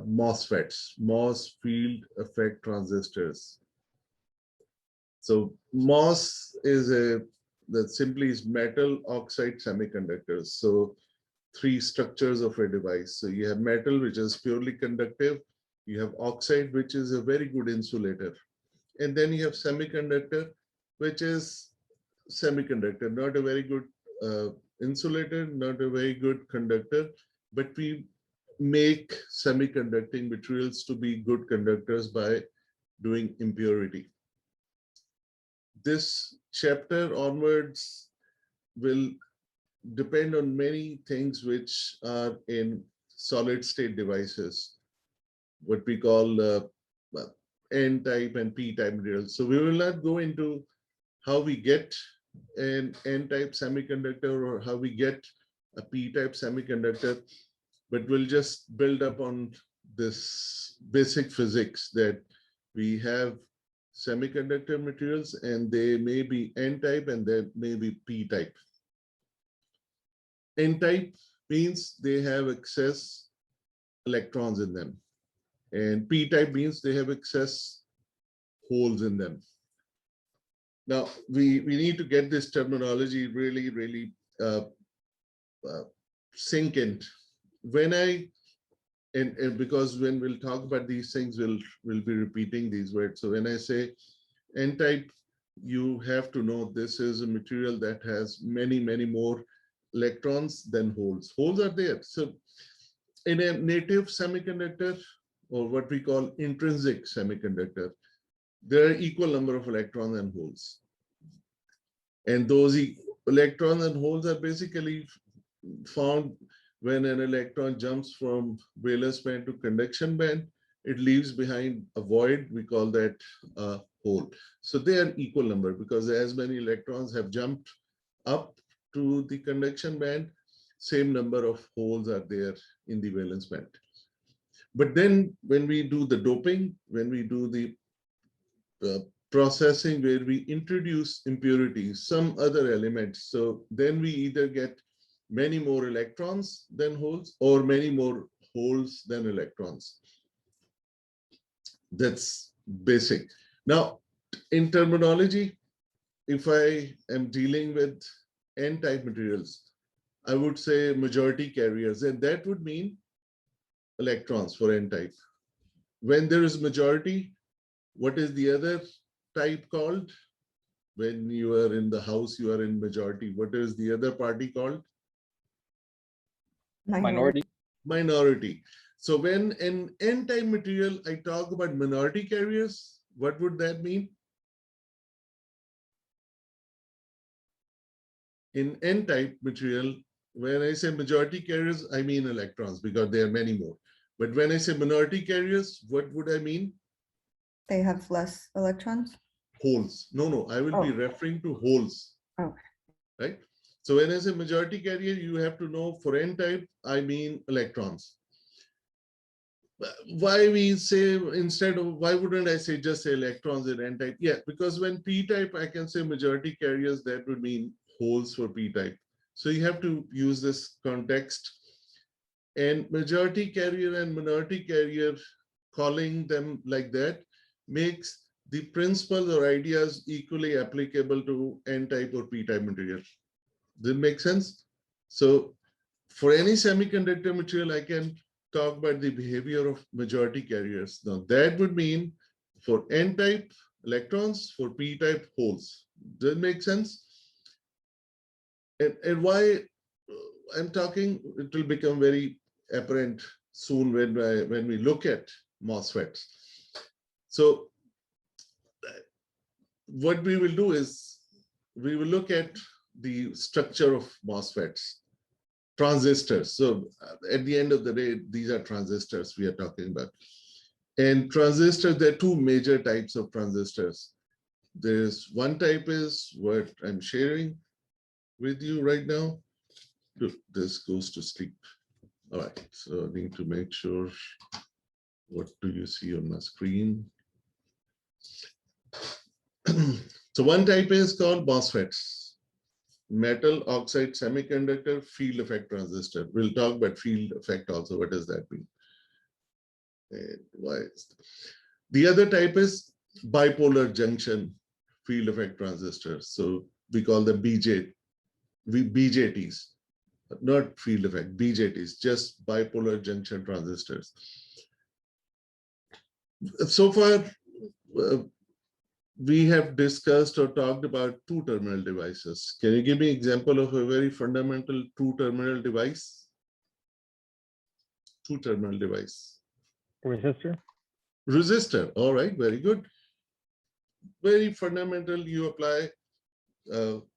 MOSFETs, MOS field effect transistors. So MOS is that simply is metal oxide semiconductors. So three structures of a device. So you have metal, which is purely conductive. You have oxide, which is a very good insulator. And then you have semiconductor, which is semiconductor, not a very good insulator, not a very good conductor, but we make semiconducting materials to be good conductors by doing impurity. This chapter onwards will depend on many things which are in solid state devices, what we call N-type and P-type materials. So we will not go into how we get an N-type semiconductor or how we get a P-type semiconductor, but we'll just build up on this basic physics that we have semiconductor materials and they may be N-type and they may be P-type. N-type means they have excess electrons in them, and P-type means they have excess holes in them. Now, we need to get this terminology really sink in. And because when we'll talk about these things, we'll be repeating these words. So when I say N-type, you have to know this is a material that has many more electrons than holes. Holes are there. So in a native semiconductor, or what we call intrinsic semiconductor, there are equal number of electrons and holes. And those electrons and holes are basically found when an electron jumps from valence band to conduction band. It leaves behind a void. We call that a hole. So they are equal number because as many electrons have jumped up to the conduction band, same number of holes are there in the valence band. But then when we do the doping, when we do the processing where we introduce impurities, some other elements, so then we either get many more electrons than holes or many more holes than electrons. That's basic. Now, in terminology, if I am dealing with N-type materials, I would say majority carriers, and that would mean electrons for N-type. When there is majority, what is the other type called? When you are in the house, you are in majority. What is the other party called? Minority. Minority. So when in N-type material, I talk about minority carriers, what would that mean? In N-type material, when I say majority carriers, I mean electrons because there are many more. But when I say minority carriers, what would I mean? They have less electrons? Holes. No, I will be referring to holes. Okay. Right? So when I say majority carrier, you have to know for N-type, I mean electrons. Why we say instead of, why wouldn't I say just say electrons in N-type? Yeah, because when P-type, I can say majority carriers, that would mean holes for P-type. So you have to use this context. And majority carrier and minority carrier, calling them like that, makes the principles or ideas equally applicable to N-type or P-type material. Does it make sense? So for any semiconductor material, I can talk about the behavior of majority carriers. Now that would mean for N-type electrons, for P-type holes. Does it make sense? And why I'm talking, it will become very apparent soon when we look at MOSFETs. So what we will do is we will look at the structure of MOSFETs, transistors. So at the end of the day, these are transistors we are talking about. And transistors, there are two major types of transistors. There's one type is what I'm sharing with you right now. Look, this goes to sleep. All right, so I need to make sure, what do you see on my screen? So one type is called MOSFETs, metal oxide semiconductor field effect transistor. We'll talk about field effect also. What does that mean? And why the other type is bipolar junction field effect transistors. So we call them BJTs, not field effect, BJTs, just bipolar junction transistors. So far, we have discussed or talked about two-terminal devices. Can you give me an example of a very fundamental two-terminal device? Two-terminal device. Resistor. Resistor. All right, very good. Very fundamental. You apply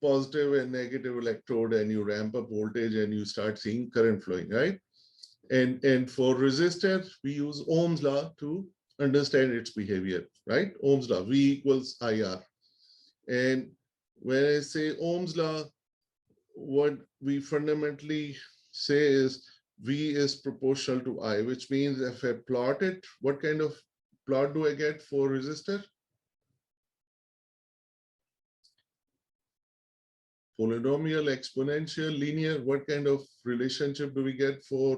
positive and negative electrode and you ramp up voltage and you start seeing current flowing, right? And for resistor, we use Ohm's law to understand its behavior, right? Ohm's law, V equals IR. And when I say Ohm's law, what we fundamentally say is V is proportional to I, which means if I plot it, what kind of plot do I get for resistor? Polynomial, exponential, linear. What kind of relationship do we get for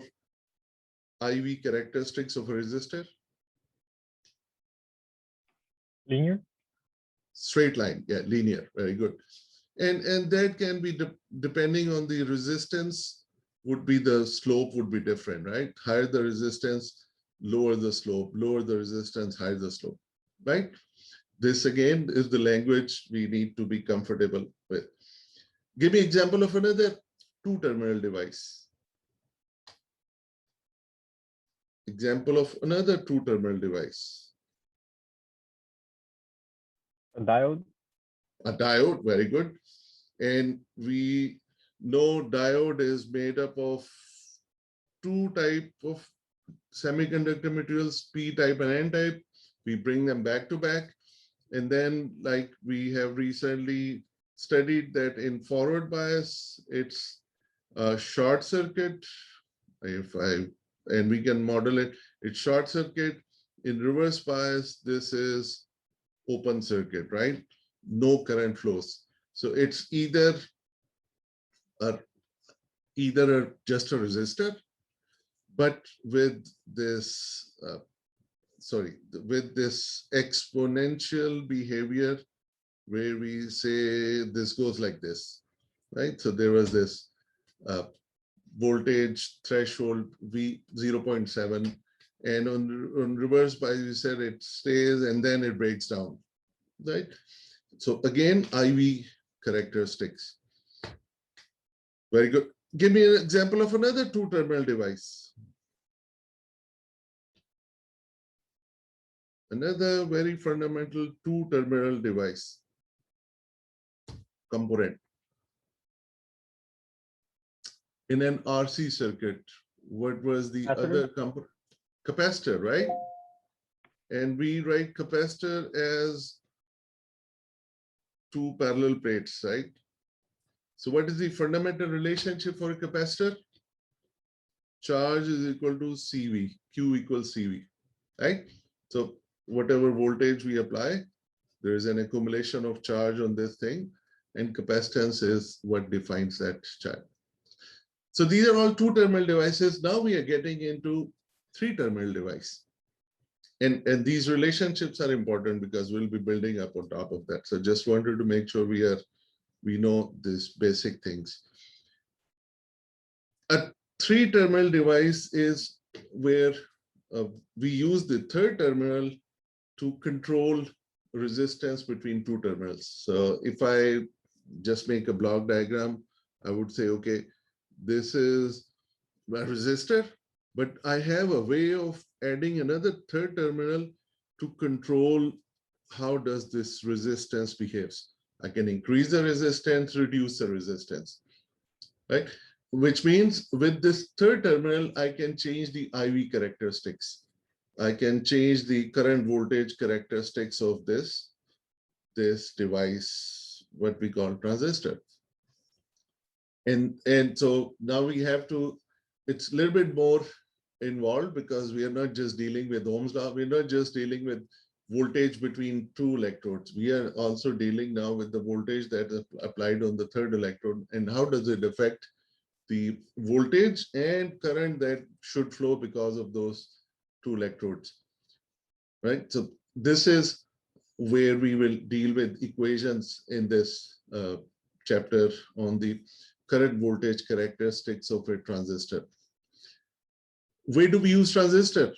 IV characteristics of a resistor? Linear. Straight line, yeah, linear, very good. And that can be depending on the resistance, would be the slope would be different, right? Higher the resistance, lower the slope, lower the resistance, higher the slope, right? This again is the language we need to be comfortable with. Give me an example of another two-terminal device. Example of another two-terminal device. A diode. A diode, very good. And we know diode is made up of two types of semiconductor materials, P type and N type. We bring them back to back. And then like we have recently studied that in forward bias, it's a short circuit. And we can model it, it's short circuit. In reverse bias, this is open circuit, right? No current flows. So it's either just a resistor, but with this, with this exponential behavior where we say this goes like this, right? So there was this voltage threshold V 0.7, and on reverse bias, we said it stays and then it breaks down, right? So again, IV characteristics. Very good. Give me an example of another two-terminal device. Another very fundamental two-terminal device component. In an RC circuit, what was the Capacitor. other component? Capacitor, right? And we write capacitor as two parallel plates, right? So what is the fundamental relationship for a capacitor? Charge is equal to CV, Q equals CV, right? So whatever voltage we apply, there is an accumulation of charge on this thing, and capacitance is what defines that charge. So these are all two-terminal devices. Now we are getting into three-terminal device. And these relationships are important because we'll be building up on top of that. So just wanted to make sure we know these basic things. A three-terminal device is where we use the third terminal to control resistance between two terminals. So if I just make a block diagram, I would say, okay, this is a resistor, but I have a way of adding another third terminal to control how does this resistance behaves. I can increase the resistance, reduce the resistance, right? Which means with this third terminal, I can change the IV characteristics. I can change the current voltage characteristics of this device, what we call transistor. And so now we have to, it's a little bit more involved because we are not just dealing with Ohm's law. We're not just dealing with voltage between two electrodes. We are also dealing now with the voltage that is applied on the third electrode and how does it affect the voltage and current that should flow because of those two electrodes, right? So this is where we will deal with equations in this chapter on the current voltage characteristics of a transistor. Where do we use transistor?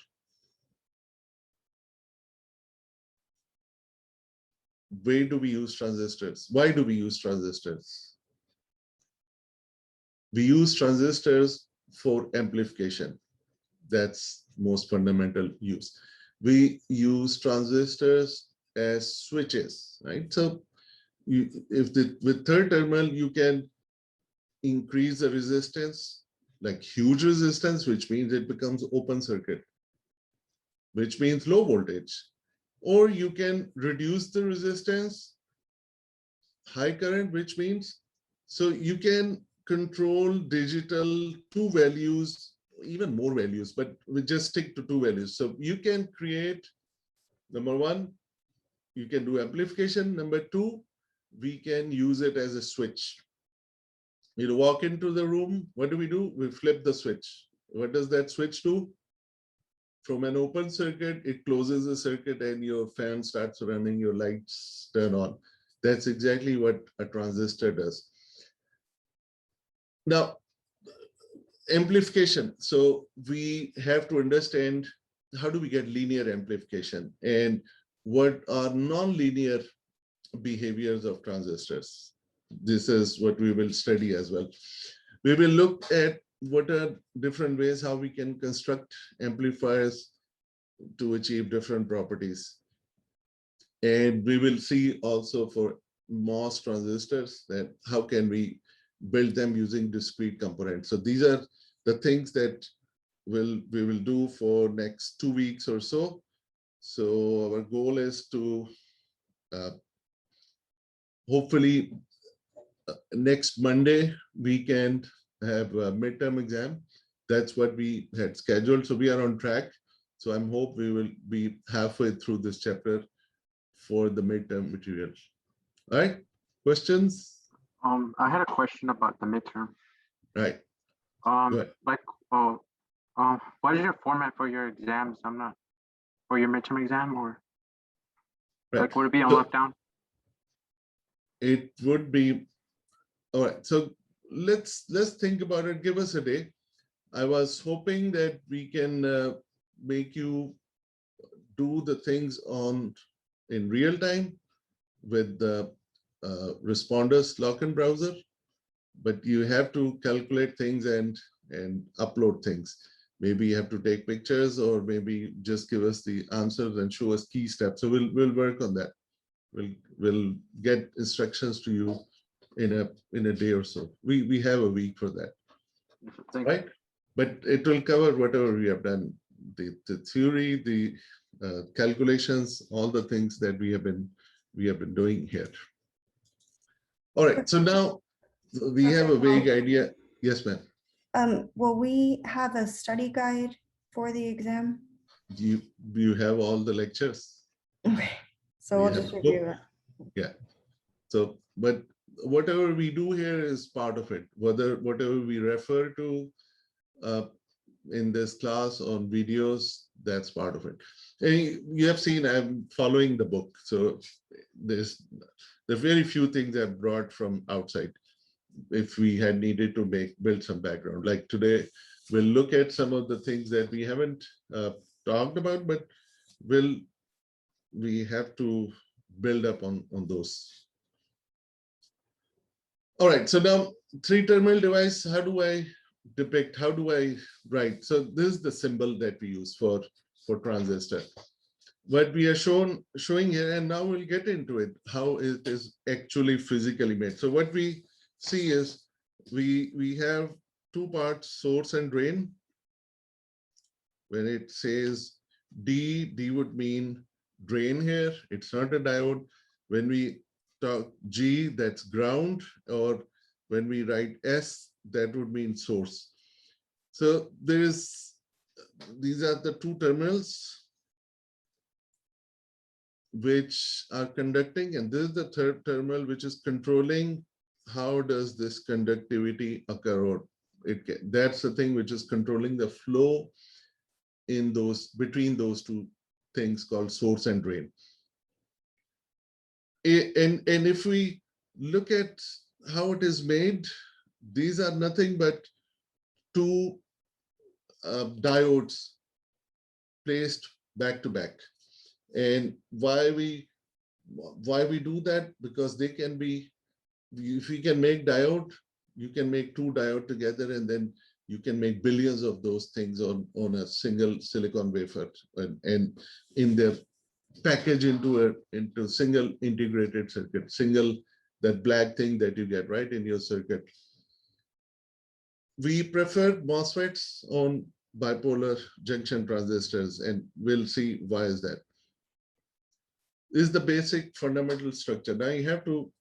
Where do we use transistors? Why do we use transistors? We use transistors for amplification. That's most fundamental use. We use transistors as switches, right? So with third terminal, you can increase the resistance, like huge resistance, which means it becomes open circuit, which means low voltage. Or you can reduce the resistance, high current, which means, so you can control digital two values, even more values, but we just stick to two values. So you can create, number one, you can do amplification. Number two, we can use it as a switch. You walk into the room, what do? We flip the switch. What does that switch do? From an open circuit, it closes the circuit and your fan starts running, your lights turn on. That's exactly what a transistor does. Now, amplification. So we have to understand how do we get linear amplification and what are non-linear behaviors of transistors. This is what we will study as well. We will look at what are different ways how we can construct amplifiers to achieve different properties. And we will see also for MOS transistors that how can we build them using discrete components. So these are the things that we will do for next 2 weeks or so. So our goal is to hopefully next Monday we can have a midterm exam. That's what we had scheduled. So we are on track. So I'm hope we will be halfway through this chapter for the midterm material. All right, questions? I had a question about the midterm. Right. What is your format for your exams? I'm not for your midterm exam, or Right. like would it be on So lockdown? it would be all right. So let's think about it. Give us a day. I was hoping that we can make you do the things in real time with the responders lock-in browser, but you have to calculate things and upload things. Maybe you have to take pictures, or maybe just give us the answers and show us key steps. So we'll work on that. We'll get instructions to you in a day or so. We have a week for that, right? But it will cover whatever we have done, the theory, the calculations, all the things that we have been doing here. All right, so now we have a vague idea. Yes, ma'am. Will we have a study guide for the exam? You have all the lectures. Okay, so We we'll have just a review book. it. Yeah. So, but whatever we do here is part of it. Whatever we refer to in this class on videos, that's part of it. And you have seen I'm following the book, so there's very few things I've brought from outside. If we had needed to build some background, like today, we'll look at some of the things that we haven't talked about, but we have to build up on those. All right, so now 3-terminal device, how do I depict, how do I write? So this is the symbol that we use for transistor. What we are showing here, and now we'll get into it, how it is actually physically made. So what we see is we have two parts, source and drain. When it says D would mean drain here. It's not a diode. When we talk G, that's ground, or when we write S, that would mean source. So these are the two terminals which are conducting, and this is the third terminal which is controlling how does this conductivity occur, or that's the thing which is controlling the flow in between those two things called source and drain. And if we look at how it is made, these are nothing but two diodes placed back to back. And why we do that? Because they can be, if you can make diode, you can make two diode together, and then you can make billions of those things on a single silicon wafer, and in their package into single integrated circuit, that black thing that you get right in your circuit. We prefer MOSFETs on bipolar junction transistors, and we'll see why is that. This is the basic fundamental structure. Now you have to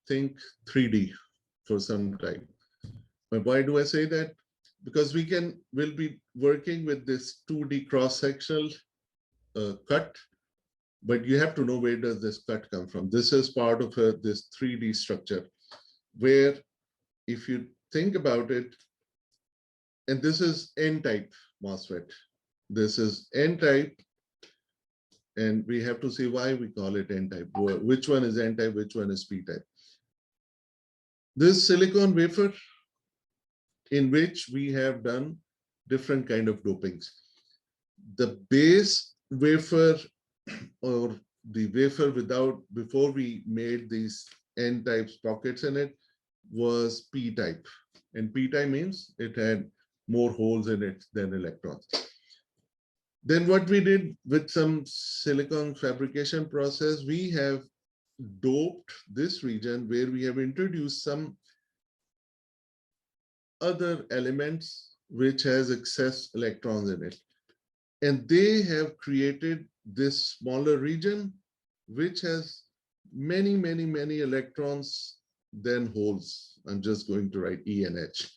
think 3D for some time. But why do I say that? Because we'll be working with this 2D cross-sectional cut, but you have to know where does this cut come from. This is part of this 3D structure, where if you think about it, and this is N-type MOSFET. This is N-type, and we have to see why we call it N-type. Which one is N-type, which one is P-type? This silicon wafer, in which we have done different kind of dopings. The base wafer, or the wafer before we made these N-type pockets in it, was P-type. And P-type means it had more holes in it than electrons. Then what we did with some silicon fabrication process, we have doped this region where we have introduced some other elements which has excess electrons in it. And they have created this smaller region which has many electrons than holes. I'm just going to write E and H.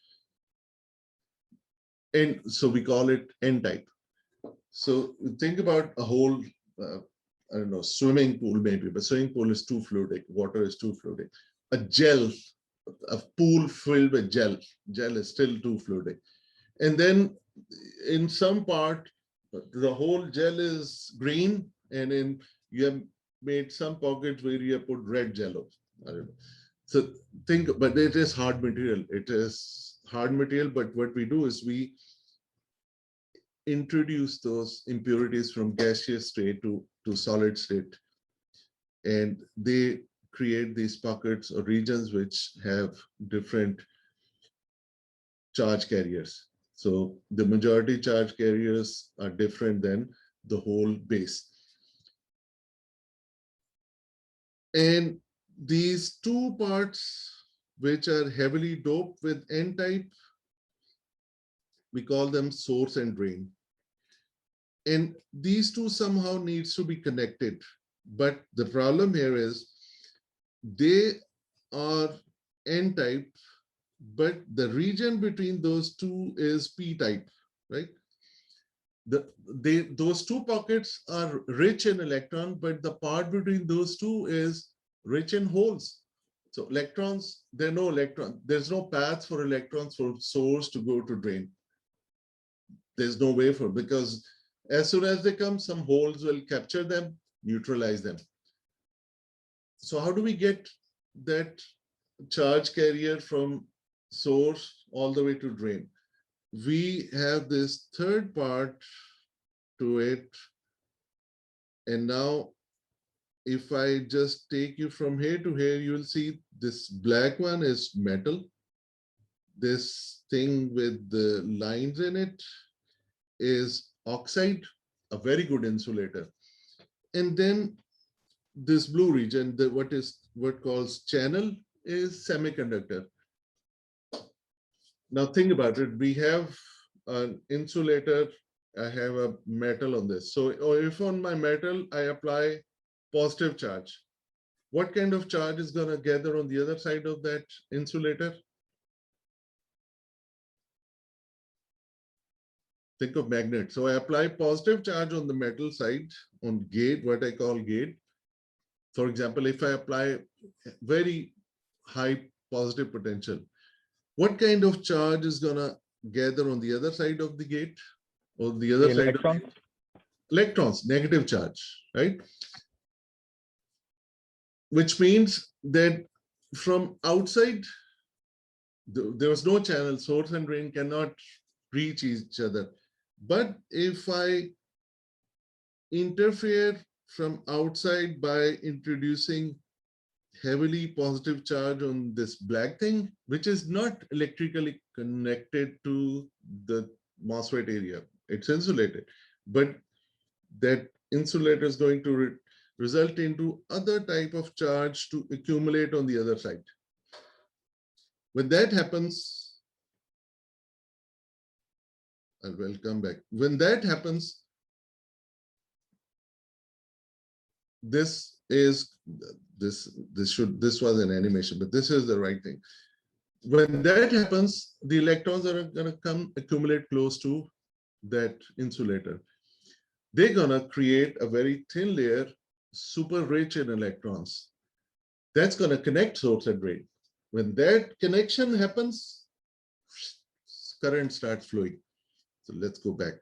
And so we call it N-type. So think about a whole, I don't know, swimming pool maybe, but swimming pool is too fluidic, water is too fluidic. A gel, a pool filled with gel is still too fluidic. And then in some part, the whole gel is green, and then you have made some pockets where you have put red jello. I don't know. So think, but it is hard material. It is hard material, but what we do is we introduce those impurities from gaseous state to solid state, and they create these pockets or regions which have different charge carriers. So the majority charge carriers are different than the whole base. And these two parts which are heavily doped with N-type, we call them source and drain. And these two somehow needs to be connected. But the problem here is they are N-type, but the region between those two is P-type, right? Those two pockets are rich in electron, but the part between those two is rich in holes. So electrons, there's no path for electrons from source to go to drain. There's no way for, because as soon as they come, some holes will capture them, neutralize them. So how do we get that charge carrier from source all the way to drain? We have this third part to it. And now if I just take you from here to here, you will see this black one is metal. This thing with the lines in it is oxide, a very good insulator. And then this blue region, what calls channel, is semiconductor. Now think about it. We have an insulator. I have a metal on this. So if on my metal, I apply positive charge, what kind of charge is going to gather on the other side of that insulator? Think of magnet. So I apply positive charge on the metal side, on gate, what I call gate. For example, if I apply very high positive potential, what kind of charge is going to gather on the other side of the gate? or the other The side electrons? of electrons, negative charge, right? Which means that from outside, there was no channel, source and drain cannot reach each other. But if I interfere from outside by introducing heavily positive charge on this black thing, which is not electrically connected to the MOSFET area, it's insulated, but that insulator is going to result into other type of charge to accumulate on the other side. When that happens, I will come back. When that happens, this was an animation, but this is the right thing. When that happens, the electrons are going to come accumulate close to that insulator. They're going to create a very thin layer, super rich in electrons. That's going to connect source and drain. When that connection happens, current starts flowing. So let's go back.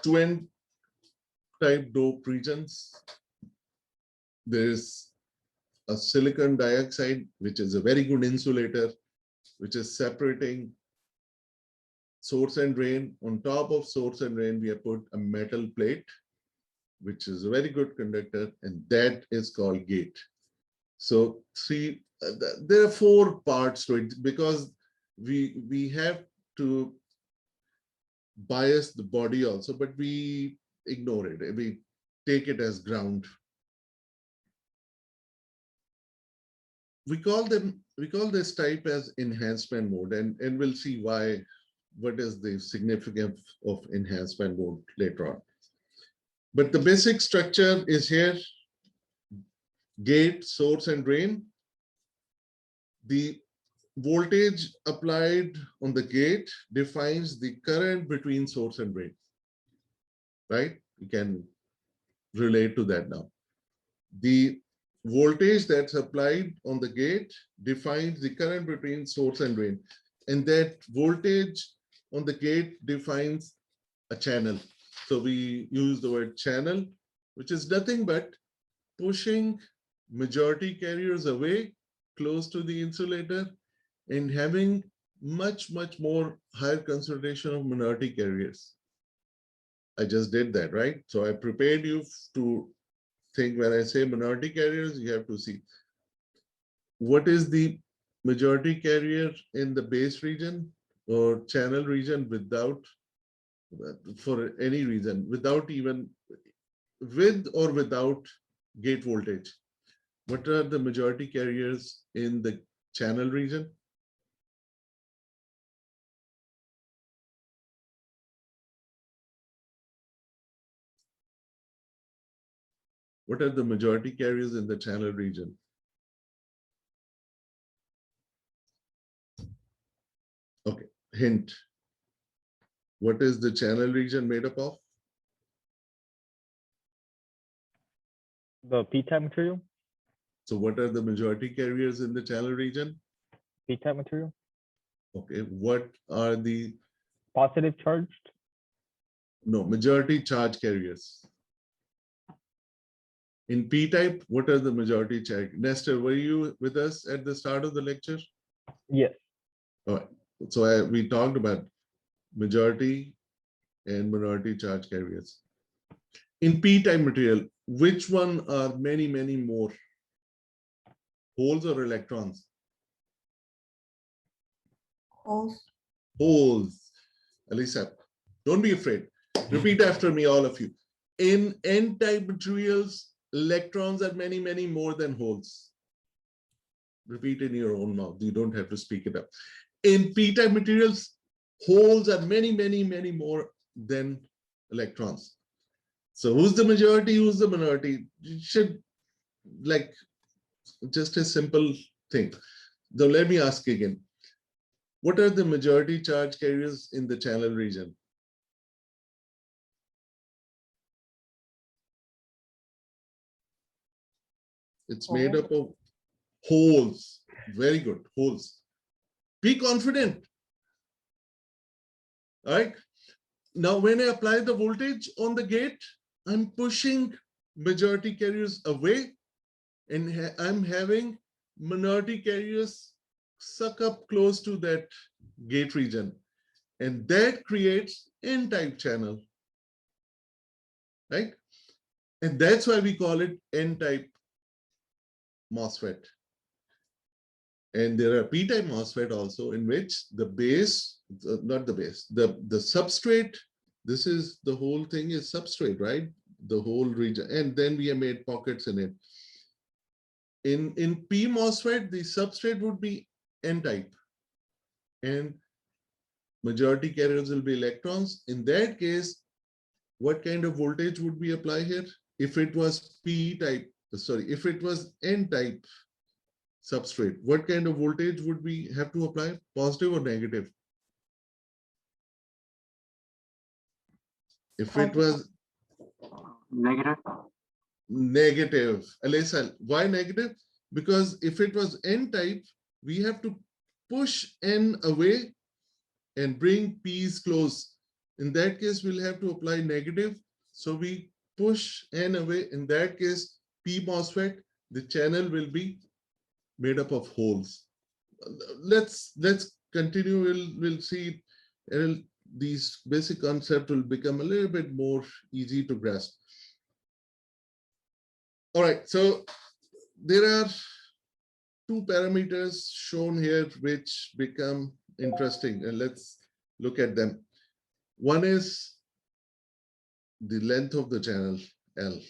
Two N-type dope regions. There's a silicon dioxide, which is a very good insulator, which is separating source and drain. On top of source and drain, we have put a metal plate, which is a very good conductor, and that is called gate. So there are 4 parts to it, because we have to bias the body also, but we ignore it. We take it as ground. We call this type as enhancement mode, and we'll see what is the significance of enhancement mode later on. But the basic structure is here: gate, source, and drain. The voltage applied on the gate defines the current between source and drain, right? You can relate to that now. The voltage that's applied on the gate defines the current between source and drain, and that voltage on the gate defines a channel. So we use the word channel, which is nothing but pushing majority carriers away close to the insulator and having much more higher concentration of minority carriers. I just did that, right? So I prepared you to think when I say minority carriers, you have to see what is the majority carrier in the base region or channel region without, for any reason, without even, with or without gate voltage. What are the majority carriers in the channel region? What are the majority carriers in the channel region? Okay, hint. What is the channel region made up of? The P-type material? So what are the majority carriers in the channel region? P-type material? Okay, what are the Positive charged? majority charge carriers? In P-type, what are the majority charge? Nestor, were you with us at the start of the lecture? Yes. All right. So we talked about majority and minority charge carriers. In P-type material, which one are many more? Holes or electrons? Holes. Holes. Alisa, don't be afraid. Repeat after me, all of you. In N-type materials, electrons are many more than holes. Repeat in your own mouth. You don't have to speak it up. In P-type materials, holes are many more than electrons. So who's the majority? Who's the minority? You should, like, just a simple thing. Now let me ask again. What are the majority charge carriers in the channel region? It's made up of holes. Very good. Holes. Be confident. All right. Now, when I apply the voltage on the gate, I'm pushing majority carriers away, and I'm having minority carriers suck up close to that gate region. And that creates N-type channel, right? And that's why we call it N-type MOSFET. And there are P-type MOSFET also, in which the base, not the base, the substrate, this is the whole thing is substrate, right? The whole region. And then we have made pockets in it. In P MOSFET, the substrate would be N-type. And majority carriers will be electrons. In that case, what kind of voltage would we apply here? If it was P-type, sorry, if it was N-type substrate, what kind of voltage would we have to apply? Positive or negative? If it was Negative. negative, Alyssa, why negative? Because if it was N-type, we have to push N away and bring P's close. In that case, we'll have to apply negative. So we push N away. In that case, P MOSFET, the channel will be made up of holes. Let's continue. We'll see. These basic concepts will become a little bit more easy to grasp. All right, so there are two parameters shown here which become interesting, and let's look at them. One is the length of the channel, L.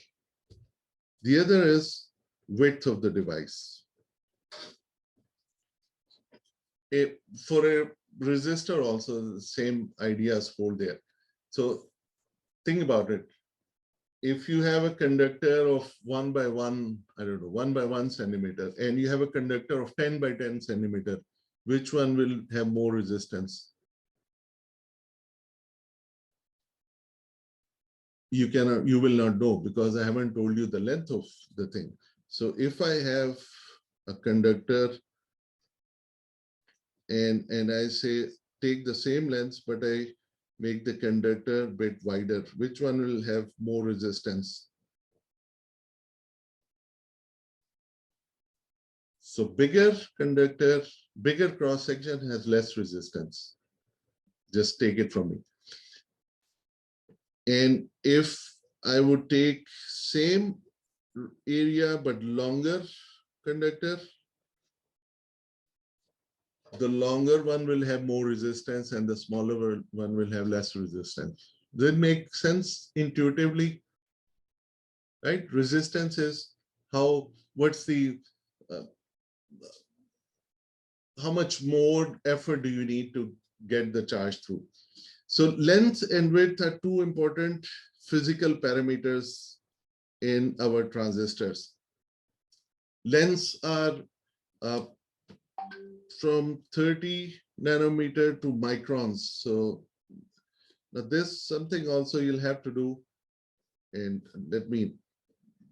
The other is width of the device. For a resistor also, the same ideas hold there. So think about it. If you have a conductor of 1 by 1, I don't know, 1 by 1 centimeter, and you have a conductor of 10 by 10 centimeter, which one will have more resistance? You will not know, because I haven't told you the length of the thing. So if I have a conductor and I say take the same length, but I make the conductor a bit wider, which one will have more resistance? So bigger conductor, bigger cross section has less resistance. Just take it from me. And if I would take same area but longer conductor, the longer one will have more resistance and the smaller one will have less resistance. Does it make sense intuitively? Right? Resistance is how much more effort do you need to get the charge through? So length and width are two important physical parameters in our transistors. Lengths are from 30 nanometer to microns. So now this something also you'll have to do, and let me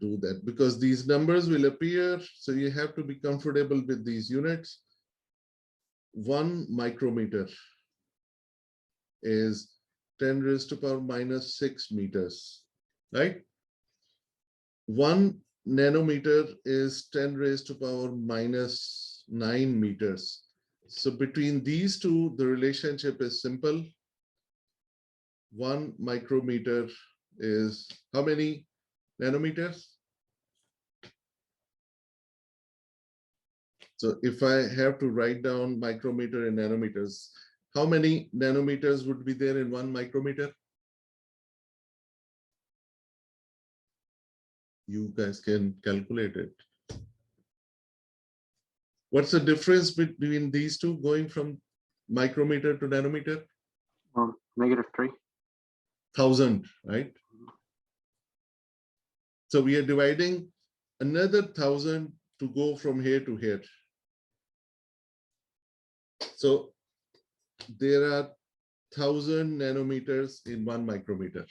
do that, because these numbers will appear. So you have to be comfortable with these units. 1 micrometer is 10 raised to power minus 6 meters, right? 1 nanometer is 10 raised to power minus 9 meters. So between these two, the relationship is simple. 1 micrometer is how many nanometers? So if I have to write down micrometer and nanometers, how many nanometers would be there in 1 micrometer? You guys can calculate it. What's the difference between these two going from micrometer to nanometer? -3. 1,000, right? So we are dividing another 1,000 to go from here to here. So there are 1,000 nanometers in 1 micrometer.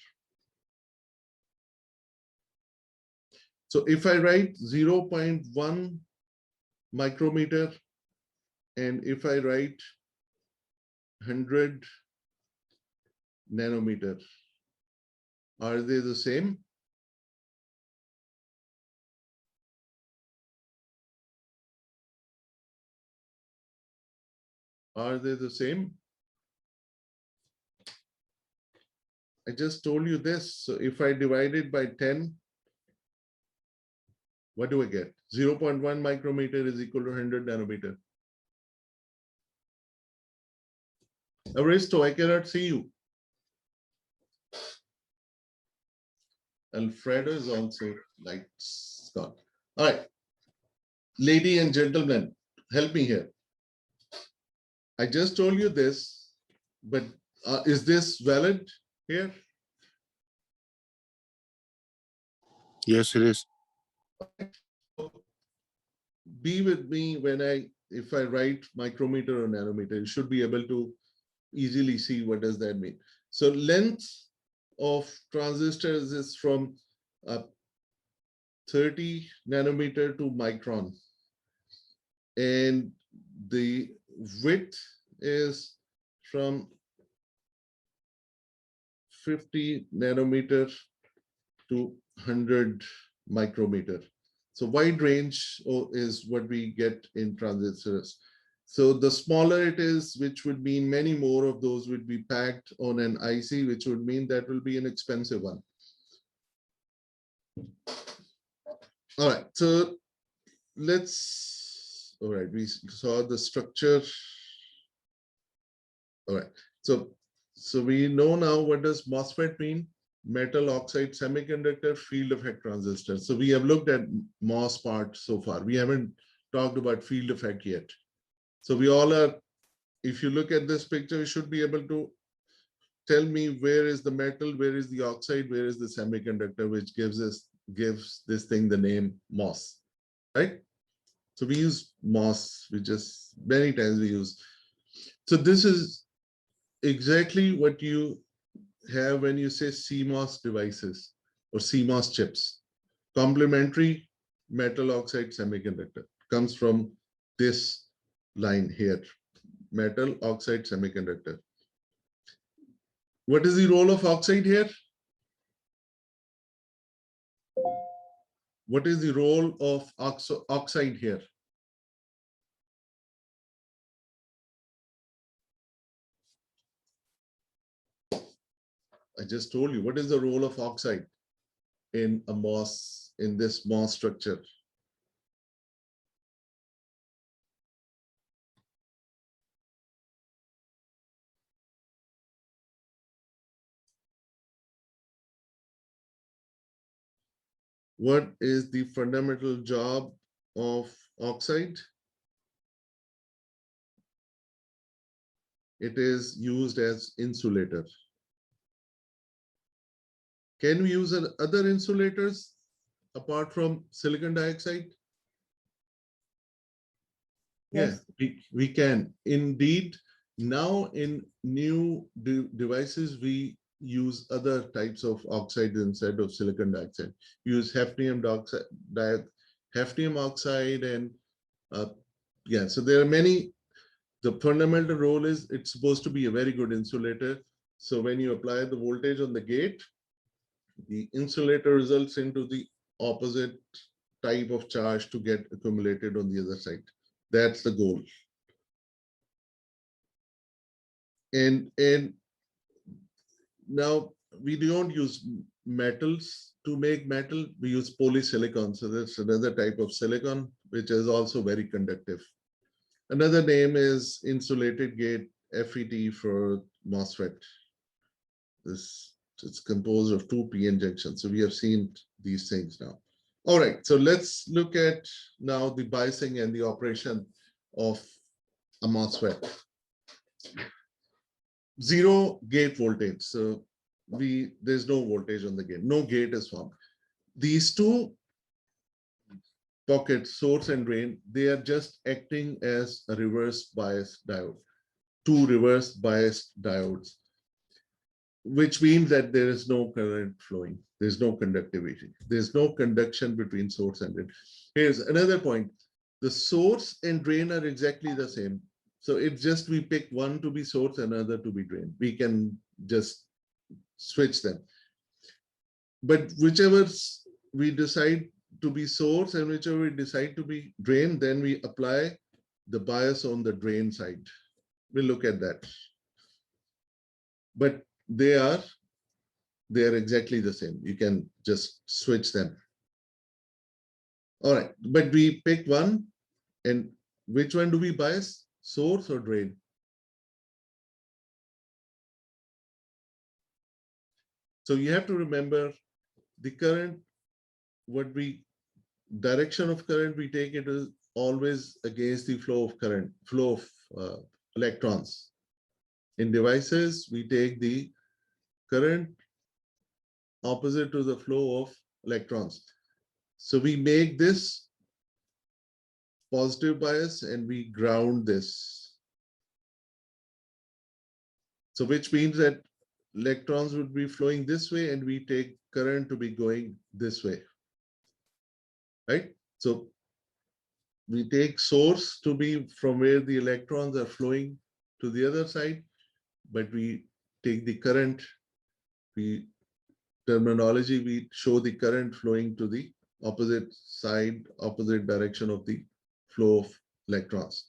So if I write 0.1 micrometer, And if I write 100 nanometer, are they the same? Are they the same? I just told you this. So if I divide it by 10, what do I get? 0.1 micrometer is equal to 100 nanometer. Aristo, I cannot see you. Alfredo is also like Scott. All right. Lady and gentlemen, help me here. I just told you this, but is this valid here? Yes, it is. Be with me when if I write micrometer or nanometer, you should be able to easily see what does that mean. So length of transistors is from 30 nanometer to micron. And the width is from 50 nanometer to 100 micrometer. So wide range is what we get in transistors. So the smaller it is, which would mean many more of those would be packed on an IC, which would mean that will be an expensive one. All right, so all right, we saw the structure. All right, so we know now what does MOSFET mean? Metal oxide semiconductor field effect transistor. So we have looked at MOS part so far. We haven't talked about field effect yet. So we all are, if you look at this picture, you should be able to tell me where is the metal, where is the oxide, where is the semiconductor, which gives this thing the name MOS, right? So we use MOS, many times we use. So this is exactly what you have when you say CMOS devices or CMOS chips. Complementary metal oxide semiconductor comes from this line here, metal oxide semiconductor. What is the role of oxide here? What is the role of oxide here? I just told you, what is the role of oxide in a MOS, in this MOS structure? What is the fundamental job of oxide? It is used as insulator. Can we use other insulators apart from silicon dioxide? Yes. Yeah, we can. Indeed, now in new devices, we use other types of oxides instead of silicon dioxide. Use hafnium oxide and yeah, so there are many. The fundamental role is it's supposed to be a very good insulator. So when you apply the voltage on the gate, the insulator results into the opposite type of charge to get accumulated on the other side. That's the goal. And now we don't use metals to make metal. We use polysilicon. So that's another type of silicon, which is also very conductive. Another name is insulated gate, FET for MOSFET. It's composed of 2 p-n junctions. So we have seen these things now. All right, so let's look at now the biasing and the operation of a MOSFET. Zero gate voltage. So there's no voltage on the gate. No gate is formed. These two pockets, source and drain, they are just acting as a reverse bias diode. Two reverse biased diodes, which means that there is no current flowing. There's no conductivity. There's no conduction between source and drain. Here's another point. the source and drain are exactly the same. So it's just we pick one to be source, another to be drain. We can just switch them. But whichever we decide to be source and whichever we decide to be drain, then we apply the bias on the drain side. We'll look at that. But they are exactly the same. You can just switch them. All right, but we pick one, and which one do we bias? Source or drain? So you have to remember the current, direction of current we take it is always against the flow of current, flow of electrons. In devices, we take the current opposite to the flow of electrons. So we make this positive bias and we ground this. So which means that electrons would be flowing this way and we take current to be going this way, right? So we take source to be from where the electrons are flowing to the other side, but we take the current, we show the current flowing to the opposite side, opposite direction of the flow of electrons.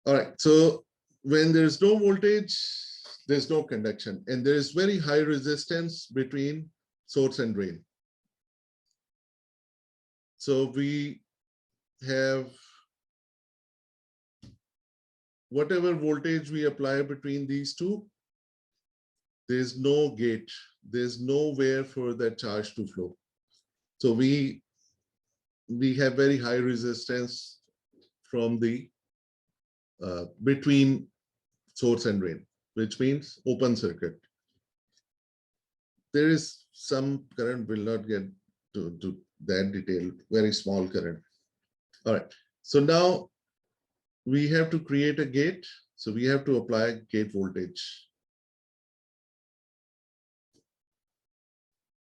All right, so when there's no voltage, there's no conduction, and there is very high resistance between source and drain. So we have whatever voltage we apply between these two, there's no gate, there's nowhere for that charge to flow. So we have very high resistance from the between source and drain, which means open circuit. There is some current, will not get to that detail, very small current. All right, so now we have to create a gate. So we have to apply gate voltage.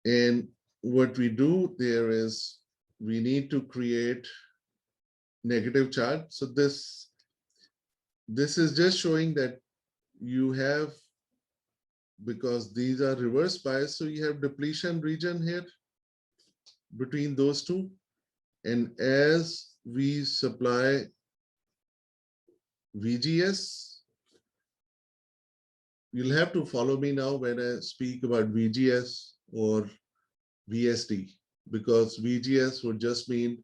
And what we do there is we need to create negative charge. So this is just showing that you have, because these are reverse bias, so you have depletion region here between those two. And as we supply VGS, you'll have to follow me now when I speak about VGS or VSD, because VGS would just mean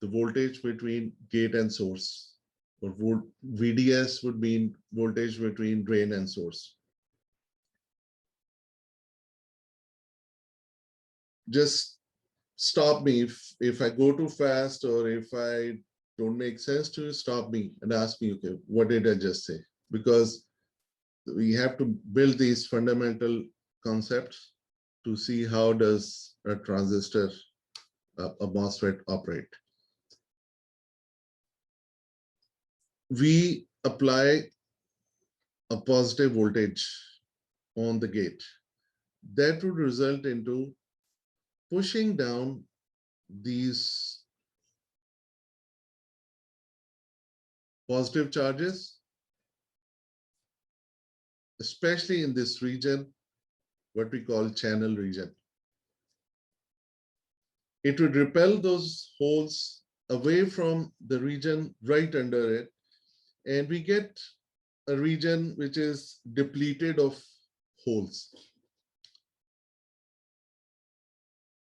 the voltage between gate and source, or VDS would mean voltage between drain and source. Just stop me if I go too fast or if I don't make sense to you, stop me and ask me, okay, what did I just say? Because we have to build these fundamental concepts to see how does a transistor, a MOSFET operate. We apply a positive voltage on the gate. That would result into pushing down these positive charges, especially in this region, what we call channel region. It would repel those holes away from the region right under it, and we get a region which is depleted of holes.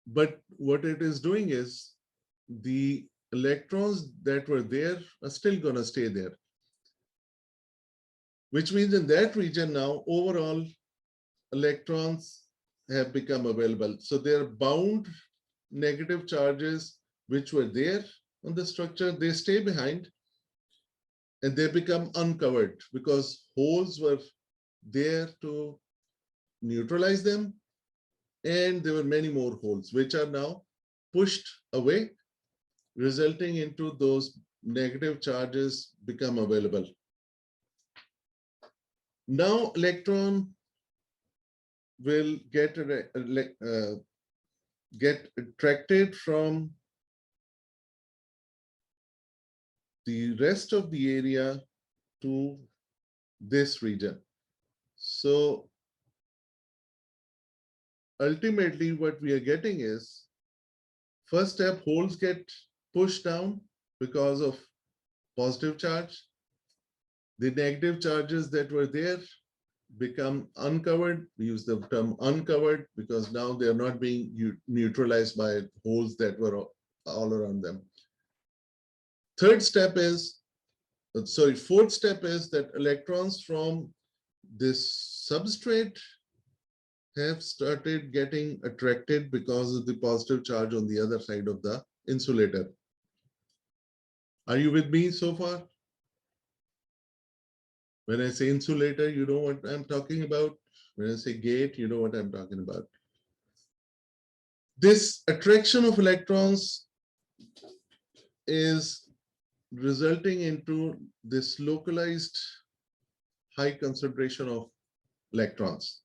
But what it is doing is the electrons that were there are still going to stay there, which means in that region now overall electrons have become available. So they're bound negative charges which were there on the structure, they stay behind and they become uncovered because holes were there to neutralize them, and there were many more holes which are now pushed away, resulting into those negative charges become available. Now electron will get attracted from the rest of the area to this region. So ultimately what we are getting is, first step, holes get pushed down because of positive charge. The negative charges that were there become uncovered. We use the term uncovered because now they are not being neutralized by holes that were all around them. Fourth step is that electrons from this substrate have started getting attracted because of the positive charge on the other side of the insulator. Are you with me so far? When I say insulator, you know what I'm talking about. When I say gate, you know what I'm talking about. This attraction of electrons is resulting into this localized high concentration of electrons.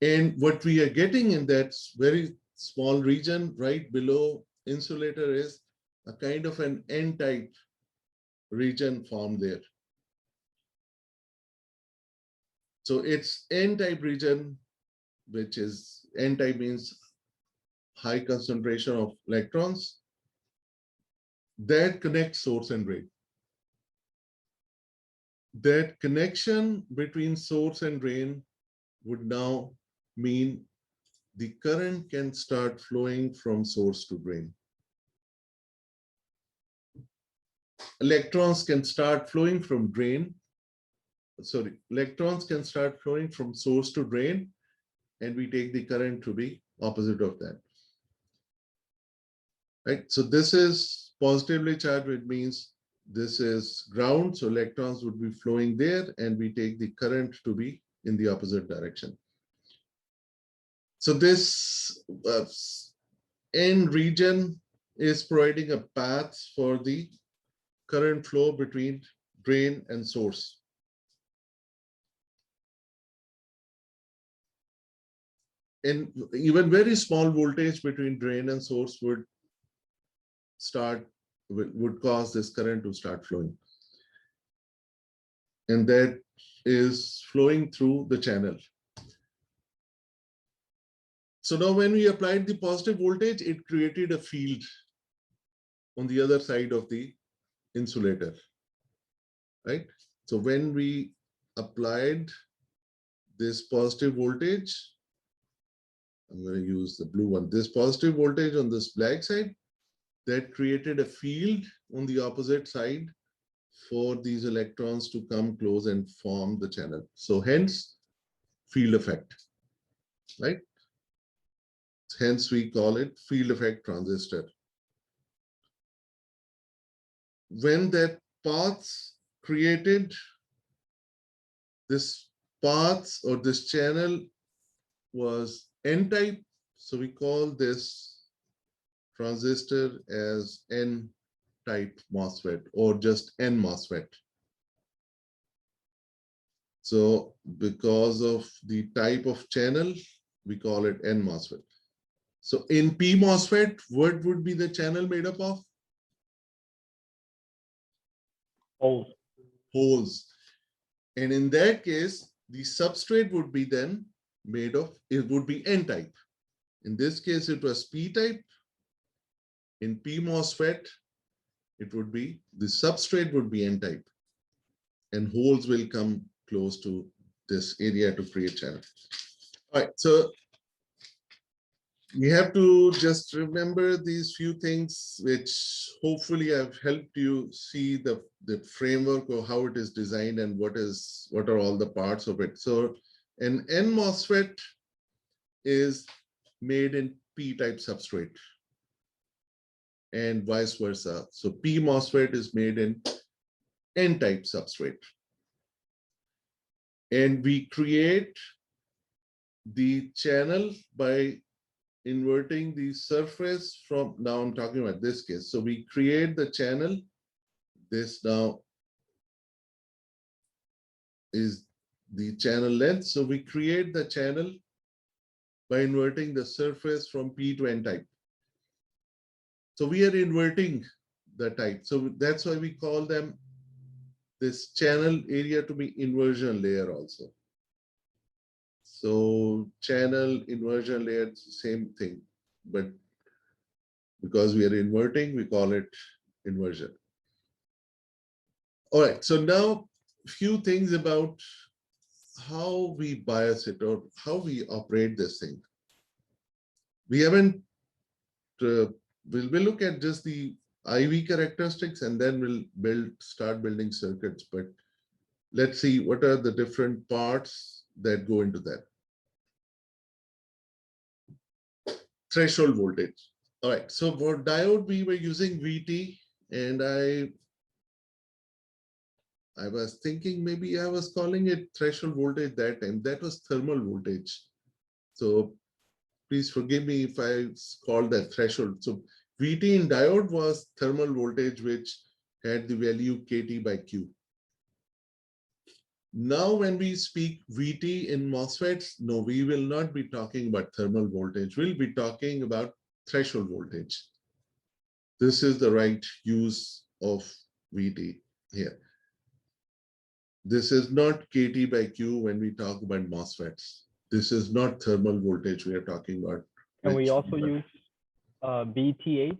And what we are getting in that very small region right below insulator is a kind of an N-type region formed there. So it's N-type region, which is N-type means high concentration of electrons that connect source and drain. That connection between source and drain would now mean the current can start flowing from source to drain. Electrons can start flowing from electrons can start flowing from source to drain, and we take the current to be opposite of that. Right, so this is positively charged, which means this is ground, so electrons would be flowing there, and we take the current to be in the opposite direction. So this N region is providing a path for the current flow between drain and source. And even very small voltage between drain and source would cause this current to start flowing. And that is flowing through the channel. So now when we applied the positive voltage, it created a field on the other side of the insulator, right? So when we applied this positive voltage, I'm going to use the blue one, this positive voltage on this black side, that created a field on the opposite side for these electrons to come close and form the channel. So hence, field effect, right? Hence, we call it field effect transistor. When that path created, this path or this channel was N-type, so we call this transistor as N-type MOSFET or just N MOSFET. So because of the type of channel, we call it N MOSFET. So in P MOSFET, what would be the channel made up of? Holes. And in that case, the substrate would be then made of, it would be N-type. In this case, it was P-type. In P MOSFET, it would be, the substrate would be N-type. And holes will come close to this area to create channel. All right, so we have to just remember these few things, which hopefully have helped you see the framework of how it is designed and what are all the parts of it. So an N MOSFET is made in P-type substrate and vice versa. So P MOSFET is made in N-type substrate. And we create the channel by inverting the surface from, now I'm talking about this case. So we create the channel. This now is the channel length. So we create the channel by inverting the surface from P to N-type. So we are inverting the type. So that's why we call them this channel area to be inversion layer also. So channel inversion layer, it's the same thing, but because we are inverting, we call it inversion. All right, so now a few things about how we bias it or how we operate this thing. We haven't, we'll look at just the IV characteristics and then we'll start building circuits, but let's see what are the different parts that go into that. Threshold voltage. All right, so for diode, we were using VT, and I was thinking maybe I was calling it threshold voltage that time. That was thermal voltage. So please forgive me if I called that threshold. So VT in diode was thermal voltage, which had the value KT by Q. Now, when we speak VT in MOSFETs, no, we will not be talking about thermal voltage. We'll be talking about threshold voltage. This is the right use of VT here. This is not KT by Q when we talk about MOSFETs. This is not thermal voltage we are talking about. Can we also use VTH?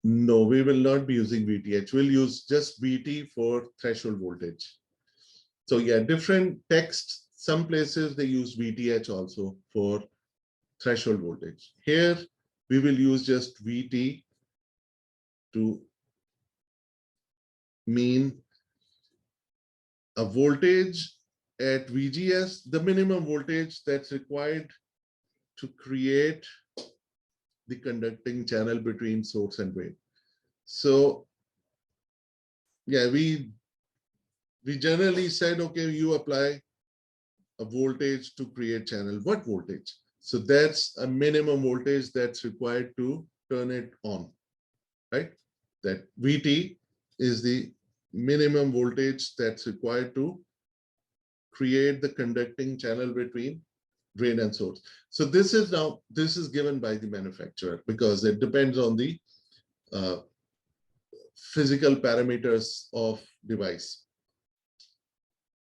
No, we will not be using VTH. We'll use just VT for threshold voltage. So yeah, different texts. Some places they use VTH also for threshold voltage. Here, we will use just VT to mean a voltage at VGS, the minimum voltage that's required to create the conducting channel between source and drain. So yeah, we generally said, okay, you apply a voltage to create channel. What voltage? So that's a minimum voltage that's required to turn it on, right? That VT is the minimum voltage that's required to create the conducting channel between drain and source. So this is given by the manufacturer because it depends on the physical parameters of device.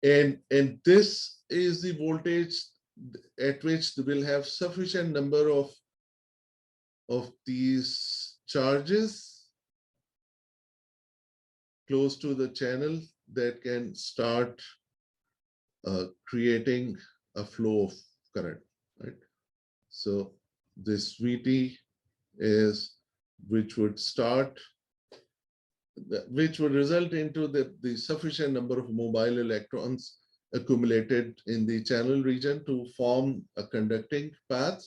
And this is the voltage at which we'll have sufficient number of these charges close to the channel that can start creating a flow of current, right? So this VT is which would result into the sufficient number of mobile electrons accumulated in the channel region to form a conducting path.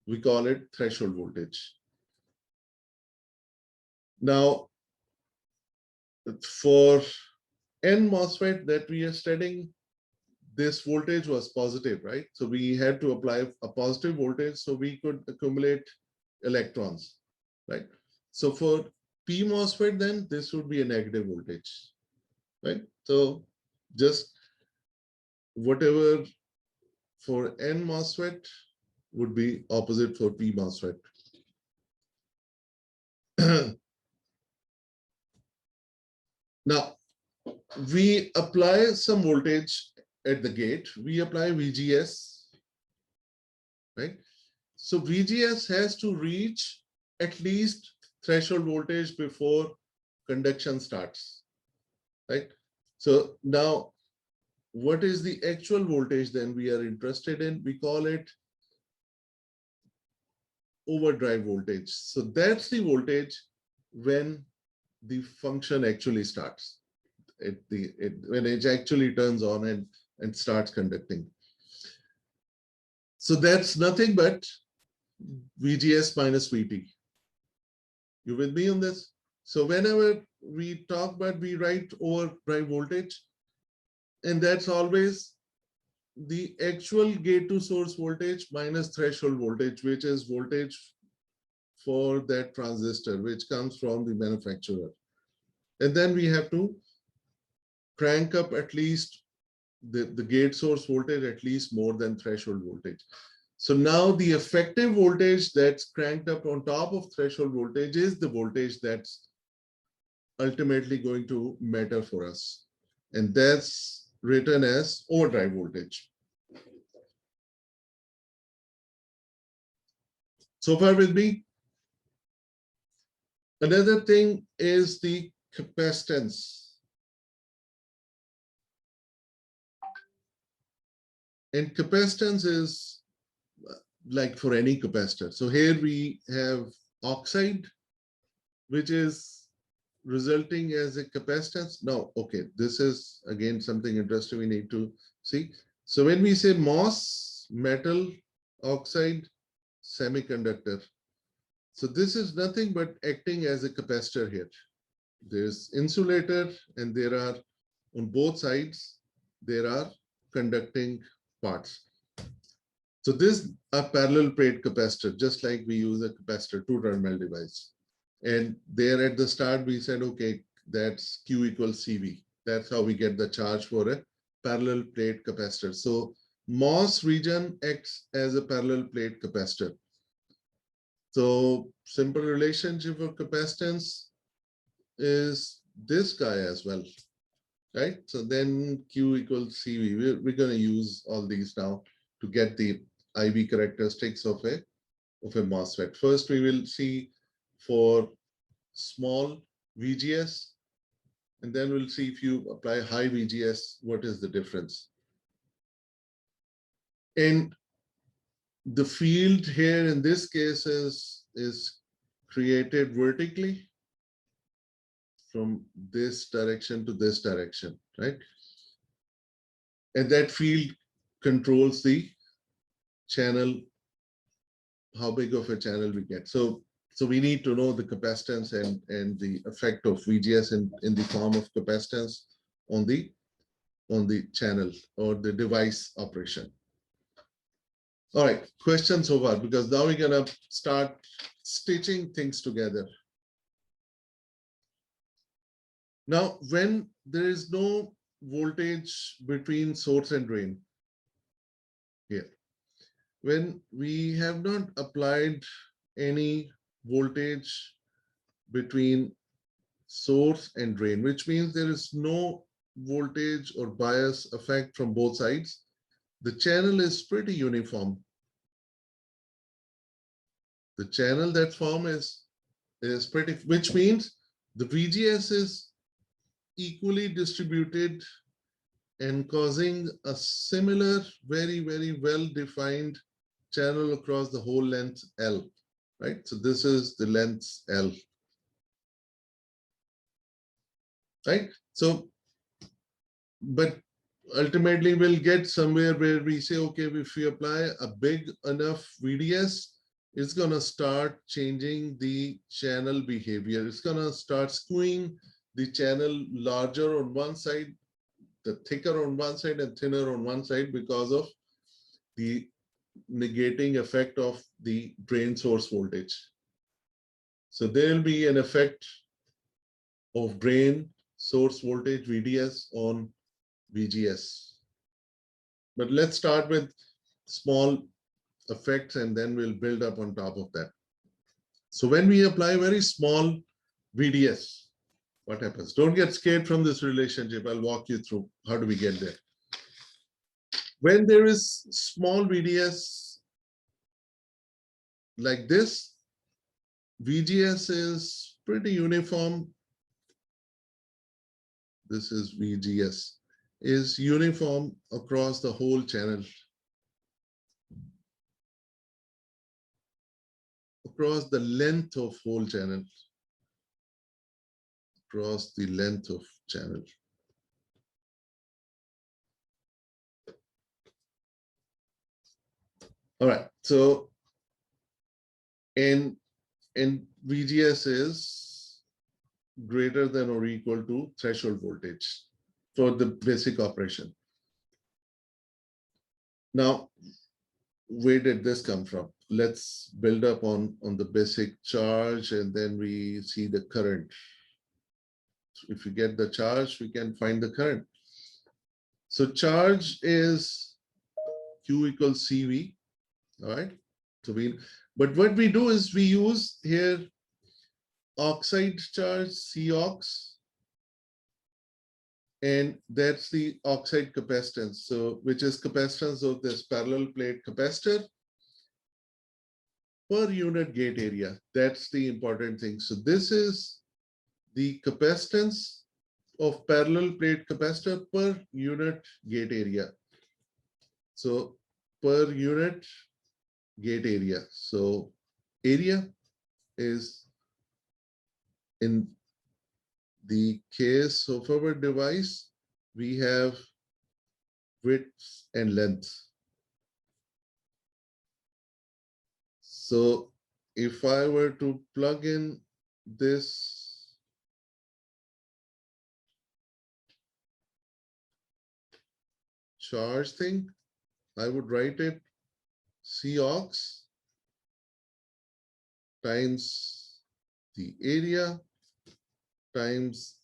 We call it threshold voltage. Now, for N MOSFET that we are studying, this voltage was positive, right? So we had to apply a positive voltage so we could accumulate electrons, right? So for P MOSFET, then this would be a negative voltage, right? So just whatever for N MOSFET would be opposite for P MOSFET. Now, we apply some voltage at the gate. We apply VGS, right? So VGS has to reach at least threshold voltage before conduction starts, right? So now, what is the actual voltage then we are interested in? We call it overdrive voltage. So that's the voltage when the function actually starts. When it actually turns on and starts conducting. So that's nothing but VGS minus VT. You with me on this? So whenever we talk about, we write overdrive voltage, and that's always the actual gate to source voltage minus threshold voltage, which is voltage for that transistor, which comes from the manufacturer. And then we have to crank up at least the gate source voltage at least more than threshold voltage. So now the effective voltage that's cranked up on top of threshold voltage is the voltage that's ultimately going to matter for us. And that's written as overdrive voltage. So far with me? Another thing is the capacitance. And capacitance is like for any capacitor. So here we have oxide, which is resulting as a capacitance. Now, okay, this is again something interesting we need to see. So when we say MOS, metal oxide semiconductor, so this is nothing but acting as a capacitor here. There's insulator and there are on both sides, there are conducting parts. So this is a parallel plate capacitor, just like we use a capacitor two-terminal device. And there at the start, we said, okay, that's Q equals CV. That's how we get the charge for a parallel plate capacitor. So MOS region acts as a parallel plate capacitor. So simple relationship of capacitance is this guy as well, right? So then Q equals CV. We're going to use all these now to get the IV characteristics of a MOSFET. First, we will see for small VGS, and then we'll see if you apply high VGS, what is the difference. And the field here in this case is created vertically from this direction to this direction, right? And that field controls the channel, how big of a channel we get. So we need to know the capacitance and the effect of VGS in the form of capacitance on the channel or the device operation. All right, questions so far, because now we're gonna start stitching things together. Now, when there is no voltage between source and drain here, when we have not applied any voltage between source and drain, which means there is no voltage or bias effect from both sides, the channel is pretty uniform. The channel that form is pretty, which means the VGS is equally distributed and causing a similar, very, very well-defined channel across the whole length L, right? So this is the length L, right? So, but ultimately we'll get somewhere where we say, okay, if we apply a big enough VDS, it's gonna start changing the channel behavior. It's gonna start skewing the channel larger on one side, the thicker on one side and thinner on one side because of the negating effect of the drain source voltage. So there will be an effect of drain source voltage VDS on VGS. But let's start with small effects and then we'll build up on top of that. So when we apply very small VDS, what happens? Don't get scared from this relationship. I'll walk you through how do we get there. When there is small VDS like this, VGS is pretty uniform. This is VGS, is uniform across the whole channel. Across the length of whole channel. Across the length of channel. All right, so and VGS is greater than or equal to threshold voltage for the basic operation. Now, where did this come from? Let's build up on the basic charge and then we see the current. If we get the charge, we can find the current. So charge is Q equals CV, All right. So but what we do is we use here oxide charge, COX, and that's the oxide capacitance. So which is capacitance of this parallel plate capacitor per unit gate area. That's the important thing. So this is the capacitance of parallel plate capacitor per unit gate area. So per unit gate area. So area is, in the case of our device, we have width and length. So if I were to plug in this charge thing, I would write it COX times the area times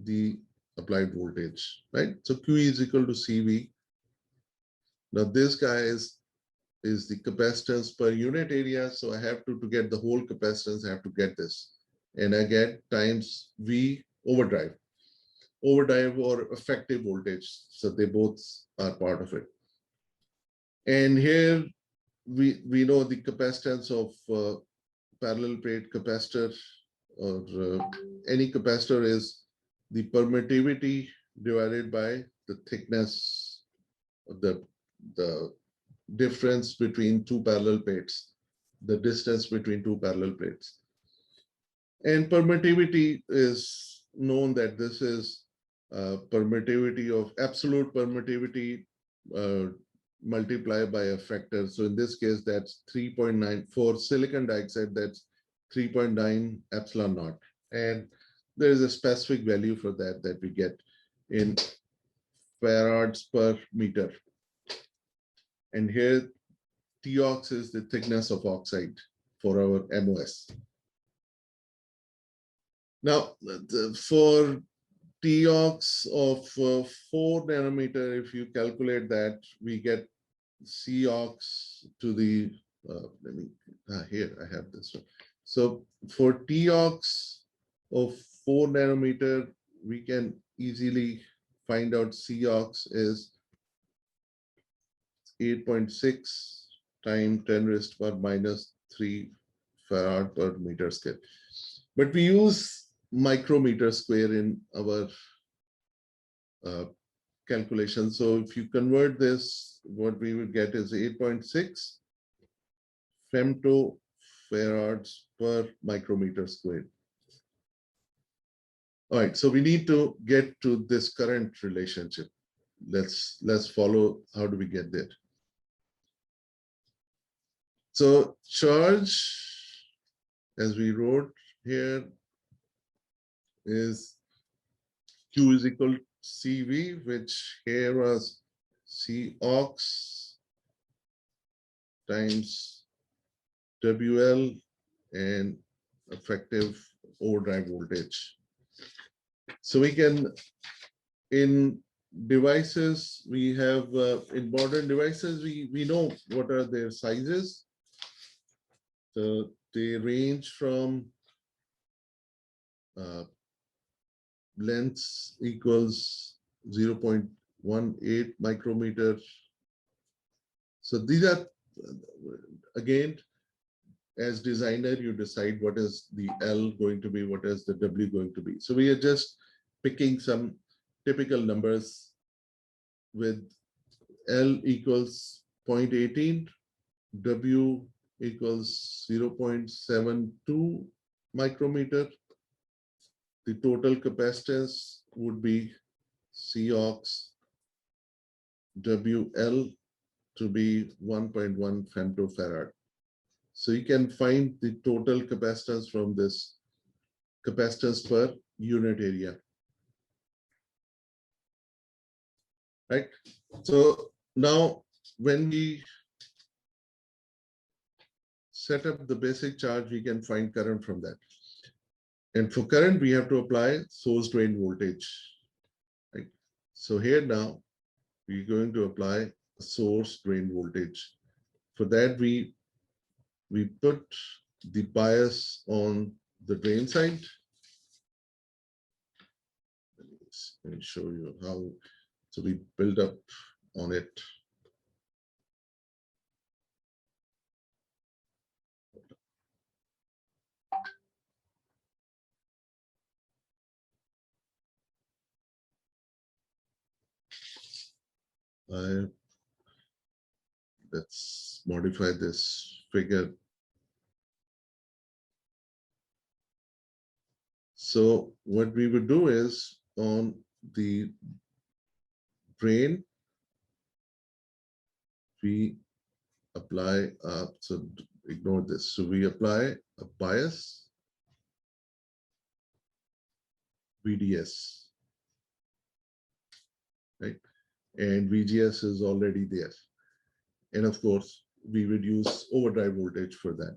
the applied voltage, right? So Q is equal to CV. Now this guy is the capacitance per unit area. So I have to get the whole capacitance, I have to get this. And I get times V overdrive or effective voltage. So they both are part of it. And here we know the capacitance of parallel plate capacitor or any capacitor is the permittivity divided by the thickness of the difference between two parallel plates, the distance between two parallel plates. And permittivity is known that this is permittivity of absolute permittivity multiplied by a factor. So in this case, that's 3.9 for silicon dioxide, that's 3.9 epsilon naught. And there is a specific value for that we get in farads per meter. And here TOX is the thickness of oxide for our MOS. Now, for TOX of 4 nanometer, if you calculate that, we get COX to the, here I have this one. So for TOX of 4 nanometer, we can easily find out COX is 8.6 times 10 raised to power minus 3 farad per meter square. But we use micrometer square in our calculation. So if you convert this, what we would get is 8.6 femtofarads per micrometer squared. All right, so we need to get to this current relationship. Let's follow. How do we get there? So charge, as we wrote here, is Q is equal to CV, which here was COX times WL and effective overdrive voltage. So we can, in devices, we have, in modern devices, we know what are their sizes. So they range from length equals 0.18 micrometer. So these are, again, as designer, you decide what is the L going to be, what is the W going to be. So we are just picking some typical numbers with L equals 0.18, W equals 0.72 micrometer. The total capacitance would be COX WL to be 1.1 femtofarad. So you can find the total capacitance from this capacitance per unit area. Right? So now when we set up the basic charge, we can find current from that. And for current, we have to apply source drain voltage. Right? So here now, we're going to apply source drain voltage for that, we put the bias on the drain side. Let me show you how. So we build up on it. Let's modify this figure. So what we would do is on the drain, we apply, so ignore this. So we apply a bias, VDS, right? And VGS is already there. And of course, we would use overdrive voltage for that.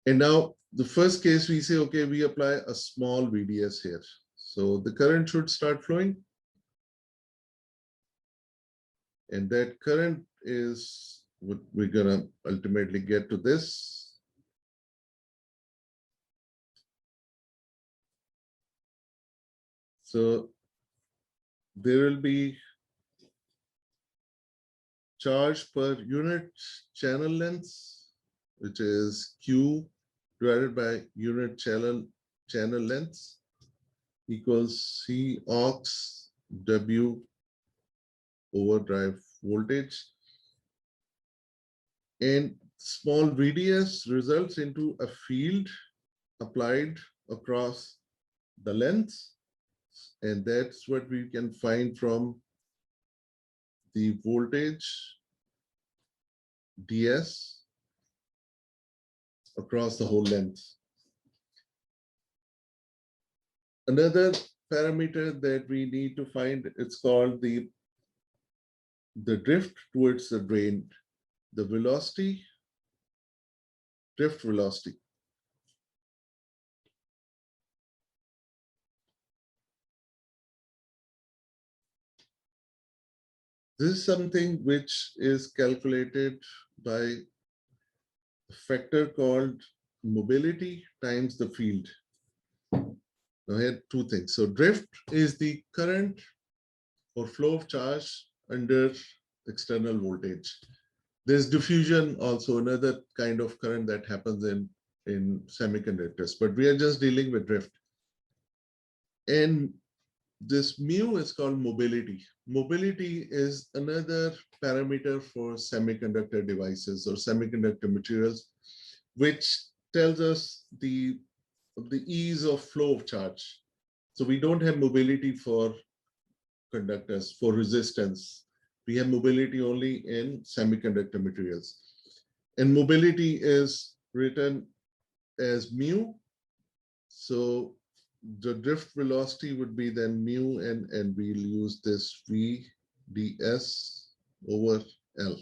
And now the first case we say, okay, we apply a small VDS here. So the current should start flowing. And that current is what we're gonna ultimately get to this. So there will be charge per unit channel length, which is Q divided by unit channel length equals C aux W overdrive voltage. And small VDS results into a field applied across the length. And that's what we can find from the voltage DS across the whole length. Another parameter that we need to find, it's called the drift towards the drain, the velocity, drift velocity. This is something which is calculated by a factor called mobility times the field. Now here two things. So drift is the current or flow of charge under external voltage. There's diffusion, also another kind of current that happens in semiconductors, but we are just dealing with drift. And this mu is called mobility. Mobility is another parameter for semiconductor devices or semiconductor materials, which tells us the ease of flow of charge. So we don't have mobility for conductors, for resistance. We have mobility only in semiconductor materials. And mobility is written as mu. So the drift velocity would be then mu, and we'll use this V ds over L.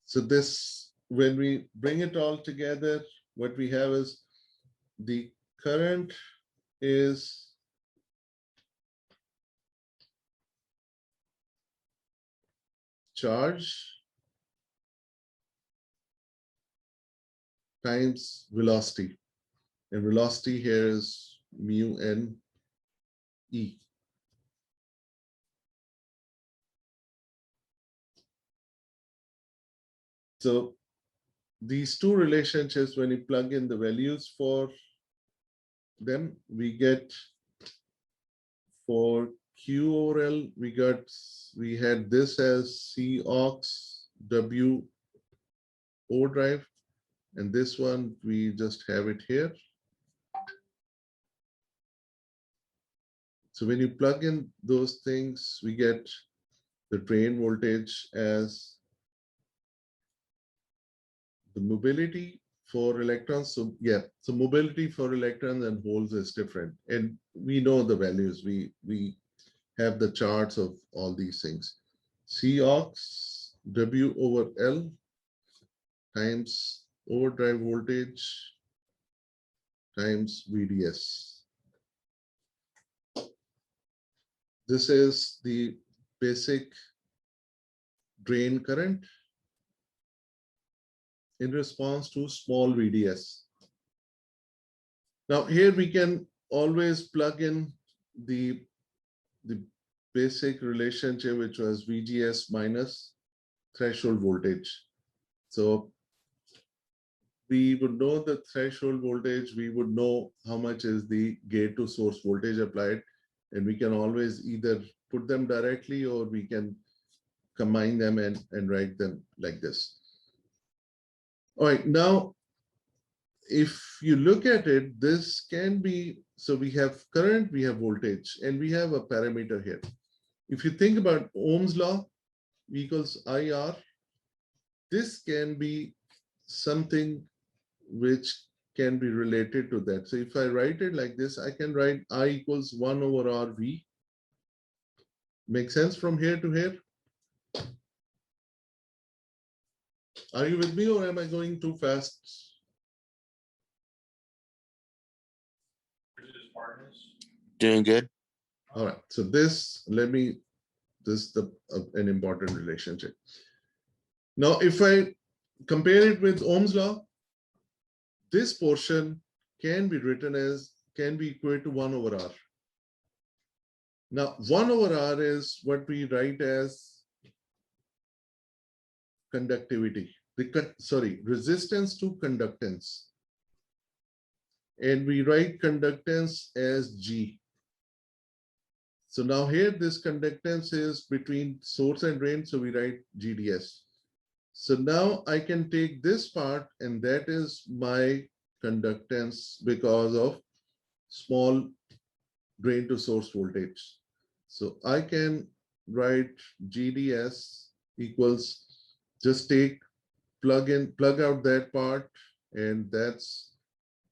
So this, when we bring it all together, what we have is the current is charge times velocity. And velocity here is mu n E. So these two relationships, when you plug in the values for them, we get for Q over L, we had this as C aux W overdrive, and this one we just have it here. So when you plug in those things, we get the drain voltage as the mobility for electrons. So yeah, so mobility for electrons and holes is different. And we know the values. We have the charts of all these things. C aux W over L times overdrive voltage times VDS. This is the basic drain current in response to small VDS. Now here we can always plug in the basic relationship, which was VGS minus threshold voltage. So we would know the threshold voltage, we would know how much is the gate to source voltage applied, and we can always either put them directly or we can combine them and write them like this. All right, now, if you look at it, this can be, so we have current, we have voltage, and we have a parameter here. If you think about Ohm's law, V equals IR, this can be something which can be related to that. So if I write it like this, I can write I equals 1 over RV. Make sense from here to here? Are you with me or am I going too fast? Doing good. All right, so this, this is an important relationship. Now, if I compare it with Ohm's law, this portion can be written as, can be equal to 1 over R. Now, 1 over R is what we write as conductivity, resistance to conductance. And we write conductance as G. So now here, this conductance is between source and drain, so we write GDS. So now I can take this part, and that is my conductance because of small drain to source voltage. So I can write GDS equals, just plug out that part, and that's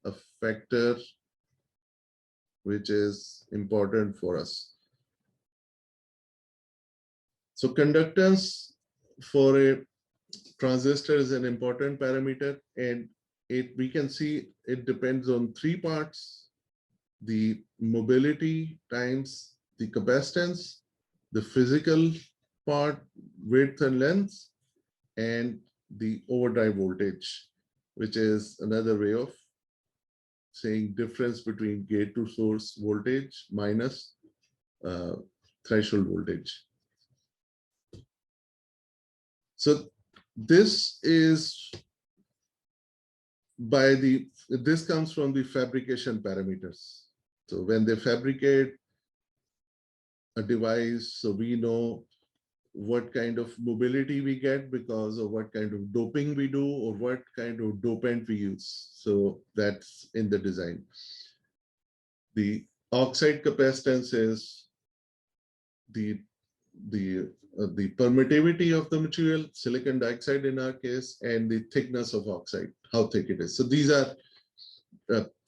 a factor which is important for us. So conductance for a transistor is an important parameter, and we can see it depends on 3 parts: the mobility times the capacitance, the physical part, width and length, and the overdrive voltage, which is another way of saying difference between gate to source voltage minus threshold voltage. So this is this comes from the fabrication parameters. So when they fabricate a device, so we know what kind of mobility we get because of what kind of doping we do or what kind of dopant we use. So that's in the design. The oxide capacitance is the permittivity of the material, silicon dioxide in our case, and the thickness of oxide, how thick it is. So these are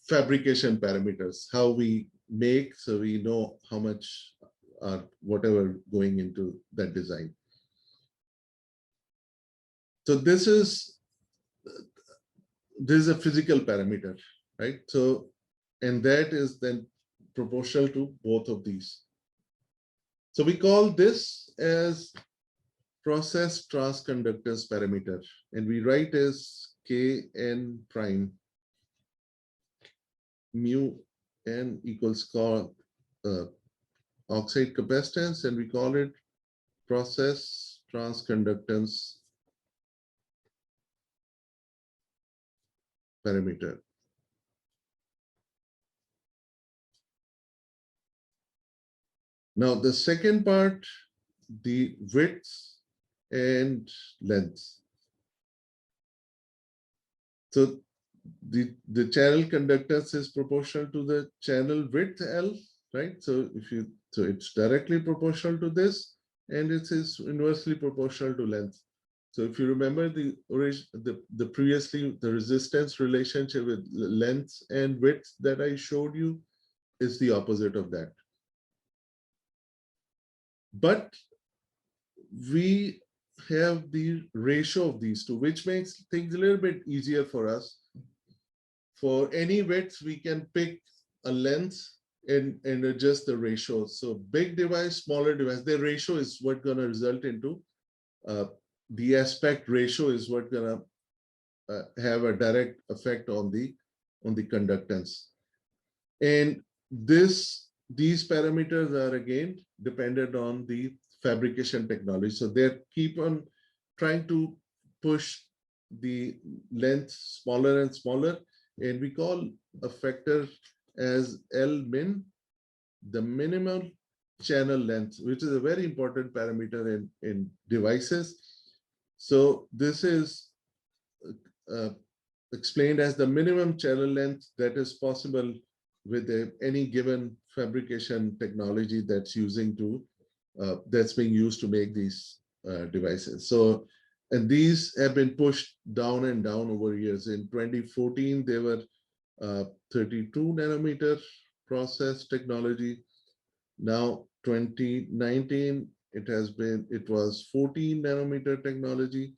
fabrication parameters, how we make, so we know how much whatever going into that design. So this is a physical parameter, right? So, and that is then proportional to both of these. So we call this as process transconductance parameter, and we write as Kn prime mu n equals oxide capacitance, and we call it process transconductance parameter. Now the second part, the width and length. So the channel conductance is proportional to the channel width L, right? So it's directly proportional to this, and it is inversely proportional to length. So if you remember the previously the resistance relationship with length and width that I showed you is the opposite of that. But we have the ratio of these two, which makes things a little bit easier for us. For any width, we can pick a length and adjust the ratio. So big device, smaller device, the ratio is what's going to result into the aspect ratio is what gonna have a direct effect on the conductance. And these parameters are again dependent on the fabrication technology. So they keep on trying to push the length smaller and smaller, and we call a factor as L min, the minimum channel length, which is a very important parameter in devices. So this is explained as the minimum channel length that is possible with any given fabrication technology that's that's being used to make these devices. So, and these have been pushed down and down over years. In 2014, they were 32 nanometer process technology. Now 2019, it was 14 nanometer technology.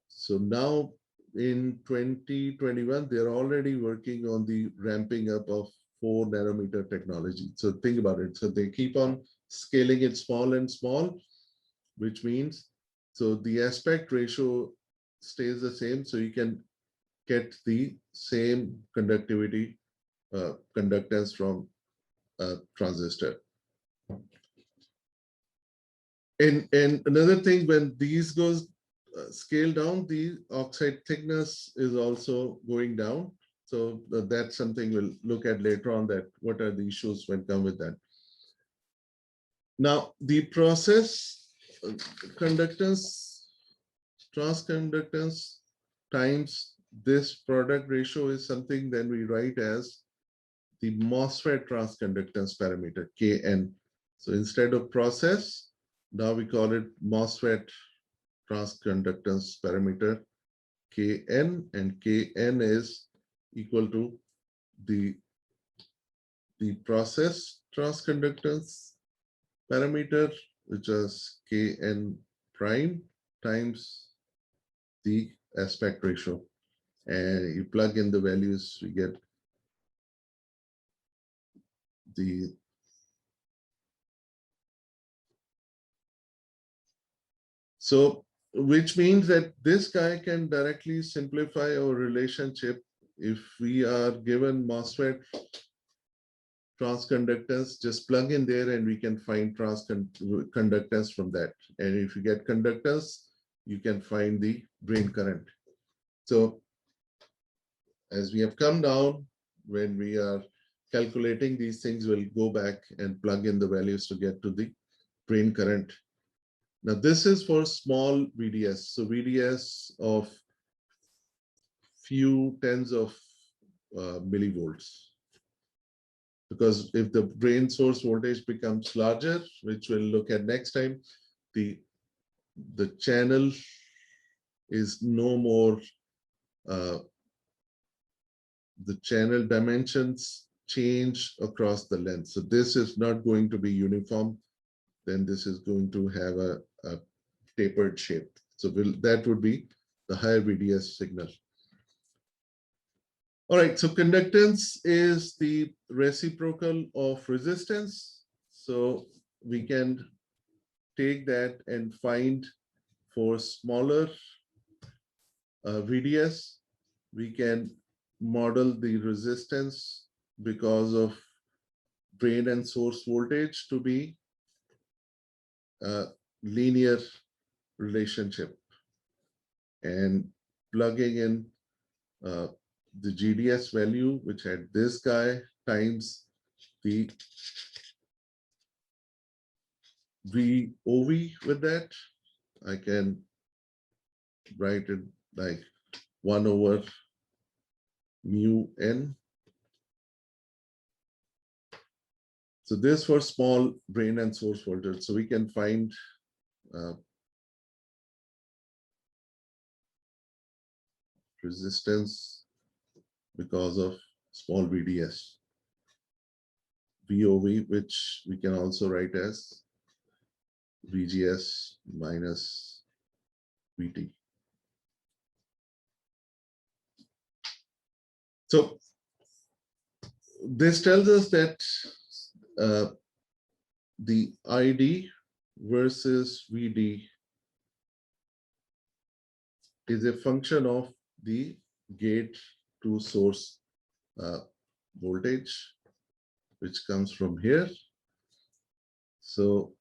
So now in 2021, they're already working on the ramping up of 4 nanometer technology. So think about it. So they keep on scaling it small and small, which means, so the aspect ratio stays the same. So you can get the same conductivity, conductance from a transistor. And another thing, when these goes scale down, the oxide thickness is also going down. So that's something we'll look at later on, that what are the issues when come with that. Now, the process conductance, transconductance times this product ratio is something then we write as the MOSFET transconductance parameter, Kn. So instead of process, now we call it MOSFET transconductance parameter, Kn, and Kn is equal to the process transconductance parameter, which is Kn prime times the aspect ratio. And you plug in the values, we get the so, which means that this guy can directly simplify our relationship. If we are given MOSFET transconductance, just plug in there and we can find conductance from that. And if you get conductance, you can find the drain current. So as we have come down, when we are calculating these things, we'll go back and plug in the values to get to the drain current. Now this is for small VDS. So VDS of few tens of millivolts. Because if the drain source voltage becomes larger, which we'll look at next time, the channel is no more, the channel dimensions change across the length. So this is not going to be uniform. Then this is going to have a tapered shape. So that would be the higher VDS signal. All right, so conductance is the reciprocal of resistance. So we can take that and find for smaller VDS, we can model the resistance because of drain and source voltage to be a linear relationship, and plugging in the GDS value, which had this guy times the VOV with that, I can write it like 1 over mu n. So this for small drain and source voltage. So we can find resistance because of small VDS. VOV, which we can also write as VGS minus VT. So this tells us that the ID versus VD is a function of the gate to source voltage, which comes from here. So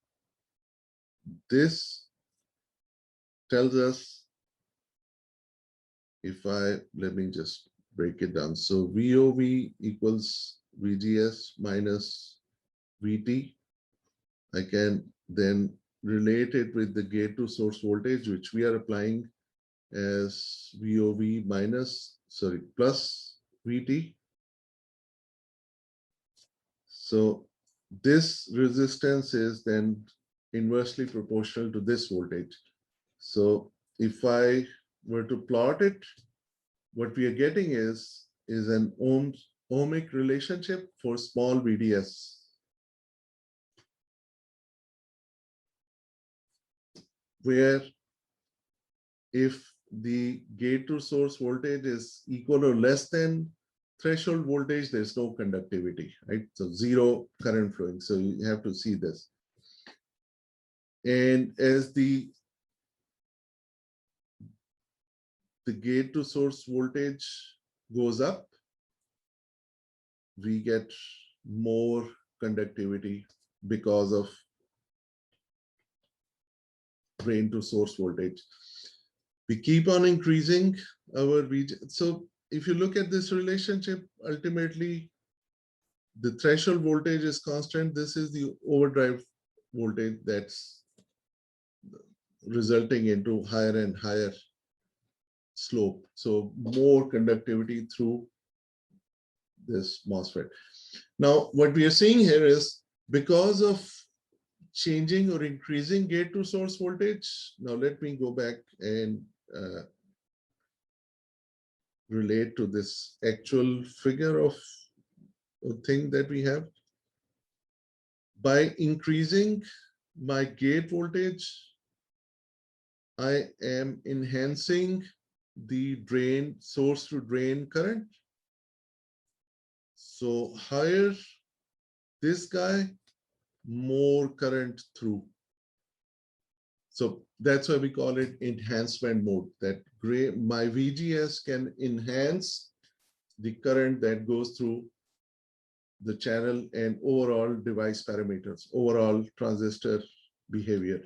this tells us, let me just break it down. So VOV equals VGS minus VT. I can then relate it with the gate to source voltage, which we are applying as VOV plus VT. So this resistance is then inversely proportional to this voltage. So if I were to plot it, what we are getting is an ohmic relationship for small VDS. Where if the gate to source voltage is equal or less than threshold voltage, there's no conductivity, right? So zero current flowing. So you have to see this. And as the gate to source voltage goes up, we get more conductivity because of drain to source voltage. We keep on increasing our VG. So if you look at this relationship, ultimately the threshold voltage is constant. This is the overdrive voltage that's resulting into higher and higher slope. So more conductivity through this MOSFET. Now, what we are seeing here is because of changing or increasing gate to source voltage. Now, let me go back and relate to this actual figure of a thing that we have. By increasing my gate voltage, I am enhancing the drain, source to drain current. So higher this guy, more current through. So that's why we call it enhancement mode, that my VGS can enhance the current that goes through the channel and overall device parameters, overall transistor behavior.